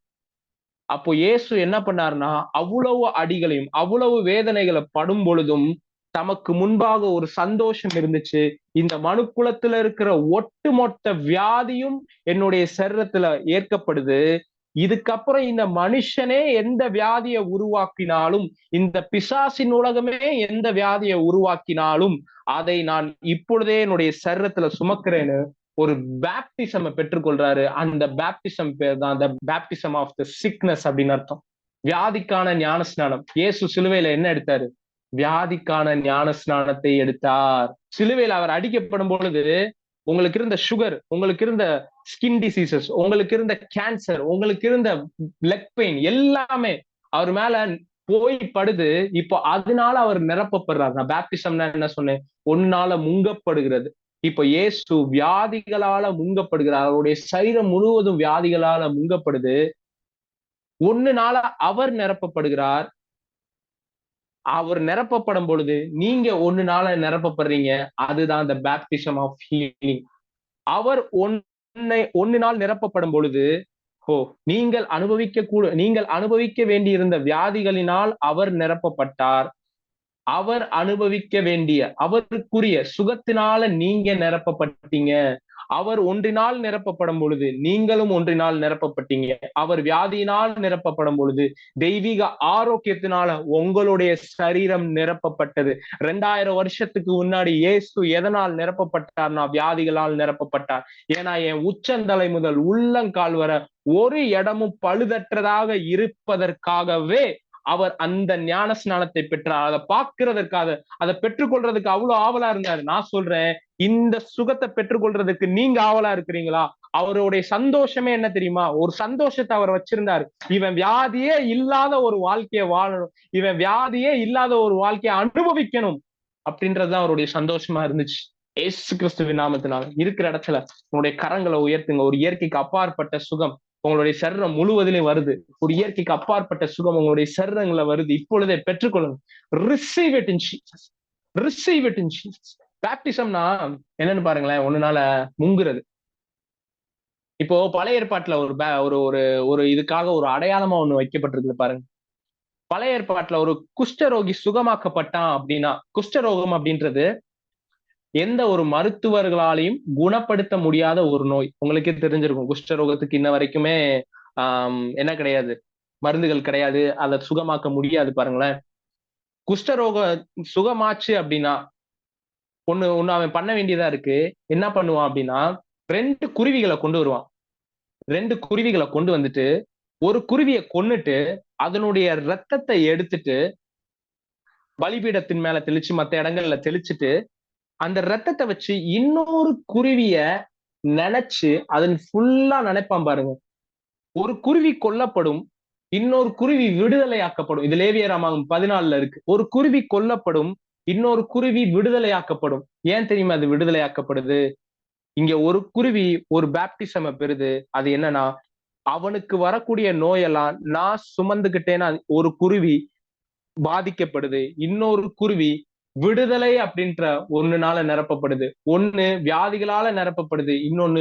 அப்போ இயேசு என்ன பண்ணாருன்னா, அவ்வளவு அடிகளையும் அவ்வளவு வேதனைகளை படும் பொழுதும் தமக்கு முன்பாக ஒரு சந்தோஷம் இருந்துச்சு. இந்த மனுக்குலத்துல இருக்கிற ஒட்டுமொத்த வியாதியும் என்னுடைய சரீரத்துல ஏற்கப்படுது. இதுக்கப்புறம் இந்த மனுஷனே எந்த வியாதியை உருவாக்கினாலும், இந்த பிசாசின் உலகமே எந்த வியாதியை உருவாக்கினாலும், அதை நான் இப்பொழுதே என்னுடைய சரீரத்துல சுமக்கிறேன்னு ஒரு பேப்டிசம் பெற்றுக்கொள்றாரு. அந்த பேப்டிசம் பேர் தான் the baptism of the sickness அப்படின்னு அர்த்தம். வியாதிக்கான ஞானஸ்நானம். இயேசு சிலுவையில என்ன எடுத்தாரு? வியாதிக்கான ஞானஸ்நானத்தை எடுத்தார். சிலுவையில் அவர் அடிக்கப்படும் பொழுது உங்களுக்கு இருந்த சுகர், உங்களுக்கு இருந்த ஸ்கின் டிசீசஸ், உங்களுக்கு இருந்த கேன்சர், உங்களுக்கு இருந்த லெக் பெயின் எல்லாமே அவர் மேல போய் படுது. இப்போ அதனால அவர் நிரப்பப்படுறார். நான் பேப்டிசம்னா என்ன சொன்னேன்? ஒன்னால முங்கப்படுகிறது. இப்போ இயேசு வியாதிகளால முங்கப்படுகிறார். அவருடைய சரீரம் முழுவதும் வியாதிகளால முங்கப்படுது. ஒண்ணுனால அவர் நிரப்பப்படுகிறார். அவர் நிரப்பப்படும் பொழுது நீங்க ஒண்ணுனால நிரப்பப்படுறீங்க. அதுதான் the baptism of healing. அவர் ஒன்னினால் நிரப்பப்படும் பொழுது, நீங்கள் அனுபவிக்க வேண்டியிருந்த வியாதிகளினால் அவர் நிரப்பப்பட்டார். அவர் அனுபவிக்க வேண்டிய அவருக்குரிய சுகத்தினால நீங்க நிரப்பப்பட்டீங்க. அவர் ஒன்றினால் நிரப்பப்படும் பொழுது நீங்களும் ஒன்றினால் நிரப்பப்பட்டீங்க. அவர் வியாதியினால் நிரப்பப்படும் பொழுது தெய்வீக ஆரோக்கியத்தினால உங்களுடைய சரீரம் நிரப்பப்பட்டது. 2000 வருஷத்துக்கு முன்னாடி இயேசு எதனால் நிரப்பப்பட்டார்னா வியாதிகளால் நிரப்பப்பட்டார். ஏன்னா என் உச்சந்தலை முதல் உள்ளங்கால் வர ஒரு இடமும் பழுதற்றதாக இருப்பதற்காகவே அவர் அந்த ஞான ஸ்நானத்தை பெற்றார். அதை பார்க்கிறதற்காக, அதை பெற்றுக்கொள்றதுக்கு அவ்வளவு ஆவலா இருந்தாரு. நான் சொல்றேன், இந்த சுகத்தை பெற்றுக்கொள்றதுக்கு நீங்க ஆவலா இருக்கிறீங்களா? அவருடைய சந்தோஷமே என்ன தெரியுமா? ஒரு சந்தோஷத்தை அவர் வச்சிருந்தாரு. இவன் வியாதியே இல்லாத ஒரு வாழ்க்கையை வாழணும், இவன் வியாதியே இல்லாத ஒரு வாழ்க்கையை அனுபவிக்கணும் அப்படின்றதுதான் அவருடைய சந்தோஷமா இருந்துச்சு. ஏசு கிறிஸ்துவின் நாமத்தினால இருக்கிற இடத்துல உங்களுடைய கரங்களை உயர்த்துங்க. ஒரு இயற்கைக்கு அப்பாற்பட்ட சுகம் உங்களுடைய சரீரம் முழுவதிலும் வருது. ஒரு இயற்கைக்கு அப்பாற்பட்ட சுகம் உங்களுடைய சரீரங்களை வருது. இப்பொழுதே பெற்றுக்கொள்ளுங்க. Receive it in Jesus. Receive it in Jesus. பேப்டிசம்னா என்னன்னு பாருங்களேன். ஒண்ணுனால முங்குறது. இப்போ பழைய ஏற்பாட்டுல ஒரு ஒரு ஒரு இதுக்காக ஒரு அடையாளமா ஒண்ணு வைக்கப்பட்டிருக்கு பாருங்க. பழைய ஏற்பாட்டுல ஒரு குஷ்டரோகி சுகமாக்கப்பட்டான் அப்படின்னா, குஷ்டரோகம் அப்படின்றது எந்த ஒரு மருத்துவர்களாலையும் குணப்படுத்த முடியாத ஒரு நோய். உங்களுக்கே தெரிஞ்சிருக்கும். குஷ்டரோகத்துக்கு இன்ன வரைக்குமே என்ன கிடையாது, மருந்துகள் கிடையாது. அதை சுகமாக்க முடியாது. பாருங்களேன், குஷ்டரோக சுகமாச்சு அப்படின்னா ஒண்ணு அவன் பண்ண வேண்டியதா இருக்கு. என்ன பண்ணுவான் அப்படின்னா, 2 குருவிகளை கொண்டு வருவான். 2 குருவிகளை கொண்டு வந்துட்டு ஒரு குருவியை கொன்னுட்டு அதனுடைய ரத்தத்தை எடுத்துட்டு பலிபீடத்தின் மேல தெளிச்சு மத்த இடங்கள்ல தெளிச்சுட்டு அந்த ரத்தத்தை வச்சு இன்னொரு குருவிய நினைச்சு அதன் ஃபுல்லா நினைப்பான் பாருங்க. ஒரு குருவி கொல்லப்படும், இன்னொரு குருவி விடுதலையாக்கப்படும். இது லேவியராமாகும் 14 இருக்கு. ஒரு குருவி கொல்லப்படும், இன்னொரு குருவி விடுதலையாக்கப்படும். ஏன் தெரியுமா அது விடுதலையாக்கப்படுது? இங்க ஒரு குருவி ஒரு பேப்டிசம பெறுது. அது என்னன்னா, அவனுக்கு வரக்கூடிய நோயெல்லாம் நான் சுமந்துகிட்டேன்னா ஒரு குருவி பாதிக்கப்படுது. இன்னொரு குருவி விடுதலை அப்படின்ற ஒண்ணுனால நிரப்பப்படுது. ஒண்ணு வியாதிகளால நிரப்பப்படுது, இன்னொன்னு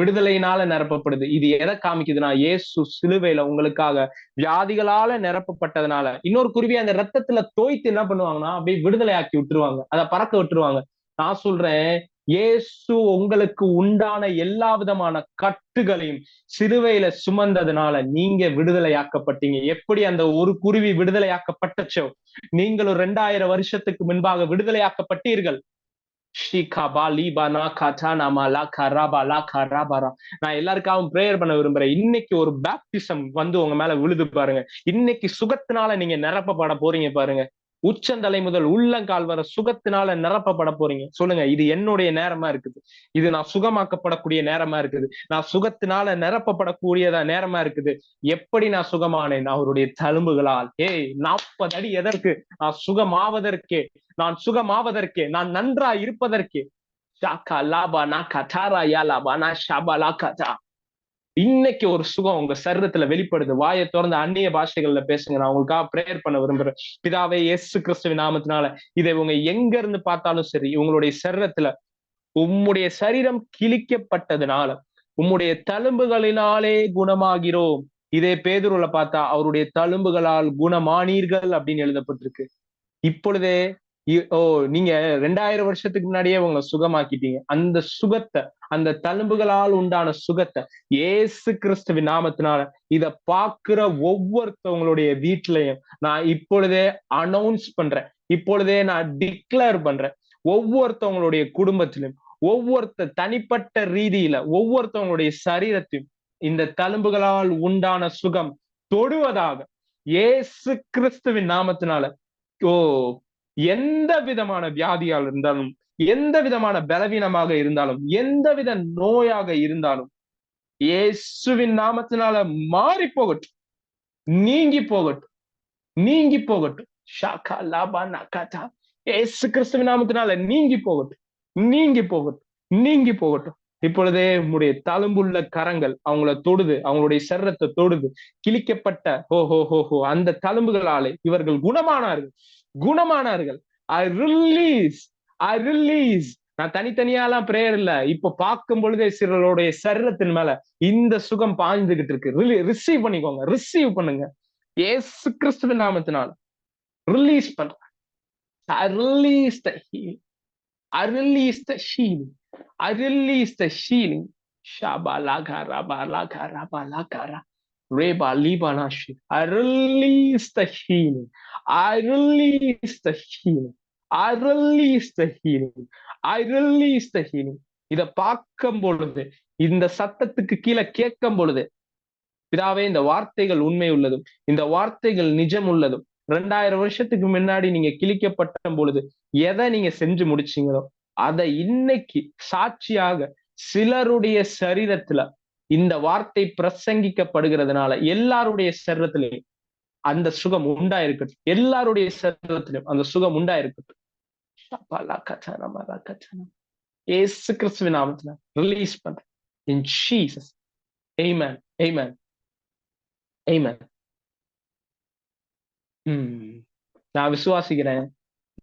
விடுதலையினால நிரப்பப்படுது. இது எதை காமிக்குதுன்னா, இயேசு சிலுவையில உங்களுக்காக வியாதிகளால நிரப்பப்பட்டதுனால. இன்னொரு குருவி அந்த ரத்தத்துல தோய்த்து என்ன பண்ணுவாங்கன்னா அப்படியே விடுதலை ஆக்கி விட்டுருவாங்க, அதை பறக்க விட்டுருவாங்க. நான் சொல்றேன், இயேசு உங்களுக்கு உண்டான எல்லா விதமான கட்டுகளையும் சிலுவையில சுமந்ததுனால நீங்க விடுதலையாக்கப்பட்டீங்க. எப்படி அந்த ஒரு குருவி விடுதலையாக்கப்பட்டச்சோ நீங்களும் 2000 வருஷத்துக்கு முன்பாக விடுதலையாக்கப்பட்டீர்கள். நான் எல்லாருக்காகவும் பிரேயர் பண்ண விரும்புறேன். இன்னைக்கு ஒரு பேப்டிசம் வந்து உங்க மேல விழுது பாருங்க. இன்னைக்கு சுகத்தினால நீங்க நிரப்பப்பட போறீங்க பாருங்க. உச்சந்தலை முதல் உள்ளங்கால் வர சுகத்தினால நிரப்பப்பட போறீங்க. சொல்லுங்க, இது என்னுடைய நேரமா இருக்குது. இது நான் சுகமாக்கப்படக்கூடிய நேரமா இருக்குது. நான் சுகத்தினால நிரப்பப்படக்கூடியதா நேரமா இருக்குது. எப்படி நான் சுகமானேன்? அவருடைய தழும்புகளால். 40 அடி எதற்கு? நான் சுகமாவதற்கே, நான் சுகமாவதற்கே, நான் நன்றா இருப்பதற்கே. இன்னைக்கு ஒரு சுகம் உங்க சரீரத்துல வெளிப்படுது. வாயை திறந்து அந்நிய பாஷைகள்ல பேசுங்க. நான் உங்களுக்காக பிரேயர் பண்ண விரும்புறேன். பிதாவே இயேசு கிறிஸ்துவின் நாமத்தினால இதை உங்க எங்க இருந்து பார்த்தாலும் சரி, உங்களுடைய சரீரத்துல உம்முடைய சரீரம் கிழிக்கப்பட்டதுனால உம்முடைய தழும்புகளினாலே குணமாகிறோம். இதே பேதுருல பார்த்தா அவருடைய தழும்புகளால் குணமானீர்கள் அப்படின்னு எழுதப்பட்டிருக்கு. இப்பொழுதே ஓ நீங்க 2000 வருஷத்துக்கு முன்னாடியே உங்களை சுகமாக்கிட்டீங்க. அந்த சுகத்தை, அந்த தழும்புகளால் உண்டான சுகத்தை இயேசு கிறிஸ்துவின் நாமத்தினால இத பாக்குற ஒவ்வொருத்தவங்களுடைய வீட்டிலையும் நான் இப்பொழுதே அனௌன்ஸ் பண்றேன். இப்பொழுதே நான் டிக்ளேர் பண்றேன். ஒவ்வொருத்தவங்களுடைய குடும்பத்திலும், தனிப்பட்ட ரீதியில ஒவ்வொருத்தவங்களுடைய சரீரத்தையும் இந்த தழும்புகளால் உண்டான சுகம் தொடுவதாக இயேசு கிறிஸ்துவின் நாமத்தினால. ஓ எந்த விதமான வியாதியால் இருந்தாலும், எந்த விதமான பலவீனமாக இருந்தாலும், எந்தவித நோயாக இருந்தாலும் இயேசுவின் நாமத்தினால மாறி போகட்டும், நீங்கி போகட்டும், நீங்கி போகட்டும். ஷாக்கா லாபா நகாதா. இயேசு கிறிஸ்துவின் நாமத்தினால நீங்கி போகட்டும், நீங்கி போகட்டும், நீங்கி போகட்டும். இப்பொழுதே உங்களுடைய தழும்புள்ள கரங்கள் அவங்கள தொடுது, அவங்களுடைய சரீரத்தை தொடுது. கிழிக்கப்பட்ட அந்த தழும்புகளாலே இவர்கள் குணமானார்கள், குணமானார்கள். ஐ ரிலீஸ், ஐ ரிலீஸ். நான் தனித்தனியாலாம் பிரேயர் இல்ல, இப்ப பார்க்கும் பொழுதே சிலருடைய சரீரத்தின் மேல இந்த சுகம் பாய்ந்துகிட்டு இருக்கு. ரிசீவ் பண்ணிக்கோங்க, ரிசீவ் பண்ணுங்க. இயேசு கிறிஸ்துவின் நாமத்தினால ரிலீஸ் பண்றேன். I release the healing. I release the healing. I release the healing. Shaba laga raba laga raba laga ra. Reba liba nashi. I release the healing. I release the healing. I release the healing. I release the healing. இத பார்க்கும் பொழுது, இந்த சத்தத்துக்கு கீழே கேட்கும் பொழுது, பிதாவே இந்த வார்த்தைகள் உண்மை உள்ளதும், இந்த வார்த்தைகள் நிஜம் உள்ளதும், 2000 வருஷத்துக்கு முன்னாடி நீங்க கிழிக்கப்பட்ட பொழுது எதை நீங்க செஞ்சு முடிச்சீங்களோ அதை இன்னைக்கு சாட்சியாக சிலருடைய சரீரத்துல இந்த வார்த்தை பிரசங்கிக்கப்படுகிறதுனால எல்லாருடைய சரீரத்திலையும் அந்த சுகம் உண்டாயிருக்கட்டும். எல்லாருடைய சரீரத்திலும் அந்த சுகம் உண்டாயிருக்கட்டும். இயேசு கிறிஸ்துவின் நாமத்துல ரிலீஸ் பண்றேன். In Jesus. Amen, amen, amen. நான் விசுவாசிக்கிறேன்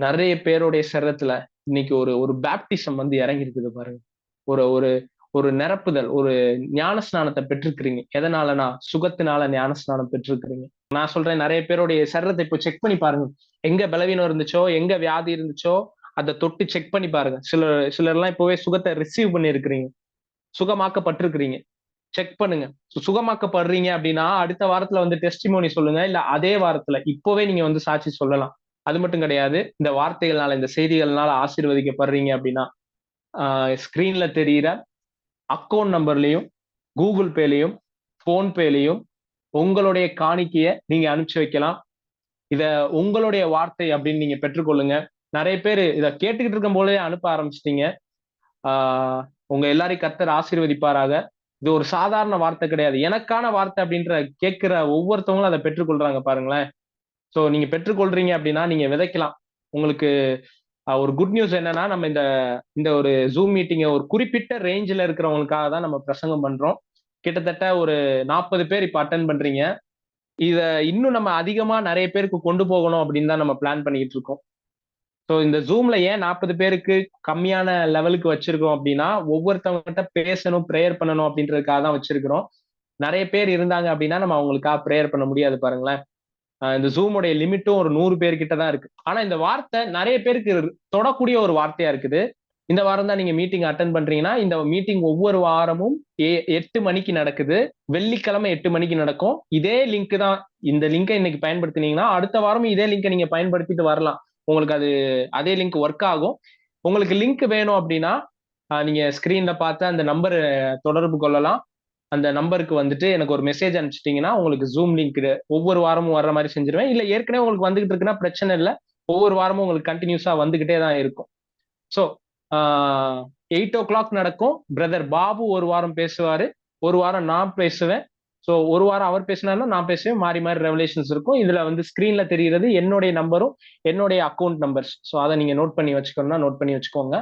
நிறைய பேருடைய சரீரத்துல இன்னைக்கு ஒரு பேப்டிசம் வந்து இறங்கி இருக்குது பாருங்க. ஒரு ஒரு ஒரு நிரப்புதல், ஒரு ஞான ஸ்நானத்தை பெற்றிருக்கிறீங்க. எதனாலனா சுகத்தினால ஞான ஸ்நானம் பெற்றிருக்கிறீங்க. நான் சொல்றேன், நிறைய பேருடைய சரீரத்தை இப்போ செக் பண்ணி பாருங்க. எங்க பலவீனம் இருந்துச்சோ, எங்க வியாதி இருந்துச்சோ அதை தொட்டு செக் பண்ணி பாருங்க. சிலர்லாம் இப்பவே சுகத்தை ரிசீவ் பண்ணி இருக்கிறீங்க, சுகமாக்கப்பட்டிருக்கிறீங்க. செக் பண்ணுங்க. சுகமாக்கப்படுறீங்க அப்படின்னா அடுத்த வாரத்துல வந்து டெஸ்டிமோனி சொல்லுங்க. இல்ல அதே வாரத்துல இப்பவே நீங்க வந்து சாட்சி சொல்லலாம். அது மட்டும் கிடையாது, இந்த வார்த்தைகள்னால, இந்த செய்திகள்னால ஆசீர்வதிக்கப்படுறீங்க அப்படின்னா ஸ்கிரீன்ல தெரியிற அக்கௌண்ட் நம்பர்லயும், கூகுள் பேலையும், போன் பேலையும் உங்களுடைய காணிக்கைய நீங்க அனுப்பிச்சு வைக்கலாம். இத உங்களுடைய வார்த்தை அப்படின்னு நீங்க பெற்றுக்கொள்ளுங்க. நிறைய பேர் இத கேட்டுக்கிட்டு இருக்கும் போதே அனுப்ப ஆரம்பிச்சிட்டீங்க. உங்க எல்லாரையும் கர்த்தர் ஆசீர்வதிப்பாராக. இது ஒரு சாதாரண வார்த்தை கிடையாது, எனக்கான வார்த்தை அப்படின்ற கேட்கிற ஒவ்வொருத்தவங்களும் அதை பெற்றுக்கொள்றாங்க பாருங்களேன். சோ நீங்க பெற்றுக்கொள்றீங்க அப்படின்னா நீங்க விதைக்கலாம். உங்களுக்கு ஒரு குட் நியூஸ் என்னன்னா, நம்ம இந்த ஒரு ஜூம் மீட்டிங்க ஒரு குறிப்பிட்ட ரேஞ்சில இருக்கிறவங்களுக்காக தான் நம்ம பிரசங்கம் பண்றோம். கிட்டத்தட்ட ஒரு 40 பேர் இப்ப அட்டன் பண்றீங்க. இத இன்னும் நம்ம அதிகமா நிறைய பேருக்கு கொண்டு போகணும் அப்படின்னு தான் நம்ம பிளான் பண்ணிட்டு இருக்கோம். ஸோ இந்த ஜூம்ல ஏன் 40 பேருக்கு கம்மியான லெவலுக்கு வச்சிருக்கோம் அப்படின்னா, ஒவ்வொருத்தவங்ககிட்ட பேசணும், ப்ரேயர் பண்ணணும் அப்படின்றதுக்காக தான் வச்சிருக்கிறோம். நிறைய பேர் இருந்தாங்க அப்படின்னா நம்ம அவங்களுக்காக ப்ரேயர் பண்ண முடியாது பாருங்களேன். இந்த ஜூமுடைய லிமிட்டும் ஒரு 100 பேர்கிட்ட தான் இருக்கு. ஆனா இந்த வார்த்தை நிறைய பேருக்கு தொடக்கூடிய ஒரு வார்த்தையா இருக்குது. இந்த வாரம் தான் நீங்க மீட்டிங் அட்டன் பண்றீங்கன்னா, இந்த மீட்டிங் ஒவ்வொரு வாரமும் 8 மணிக்கு நடக்குது. வெள்ளிக்கிழமை 8 மணிக்கு நடக்கும். இதே லிங்க் தான். இந்த லிங்கை இன்னைக்கு பயன்படுத்தினீங்கன்னா அடுத்த வாரமும் இதே லிங்கை நீங்க பயன்படுத்திட்டு வரலாம். உங்களுக்கு அதே லிங்க் ஒர்க் ஆகும். உங்களுக்கு லிங்க் வேணும் அப்படின்னா நீங்க ஸ்கிரீன்ல பார்த்து அந்த நம்பர் தொடர்பு கொள்ளலாம். அந்த நம்பருக்கு வந்துட்டு எனக்கு ஒரு மெசேஜ் அனுப்பிச்சிட்டீங்கன்னா உங்களுக்கு ஜூம் லிங்க் ஒவ்வொரு வாரமும் வர்ற மாதிரி செஞ்சிருவேன். இல்ல ஏற்கனவே உங்களுக்கு வந்துகிட்டு இருக்குன்னா பிரச்சனை இல்லை, ஒவ்வொரு வாரமும் உங்களுக்கு கண்டினியூஸா வந்துகிட்டே தான் இருக்கும். ஸோ 8 o'clock நடக்கும். பிரதர் பாபு ஒரு வாரம் பேசுவாரு, ஒரு வாரம் நான் பேசுவேன். ஸோ ஒரு வாரம் அவர் பேசினாலும் நான் பேசுவேன். மாறி மாறி ரெவலேஷன்ஸ் இருக்கும். இதுல வந்து ஸ்கிரீன்ல தெரிகிறது என்னுடைய நம்பரும் என்னுடைய அக்கௌண்ட் நம்பர்ஸ். ஸோ அதை நீங்க நோட் பண்ணி வச்சுக்கணும்னா நோட் பண்ணி வச்சுக்கோங்க.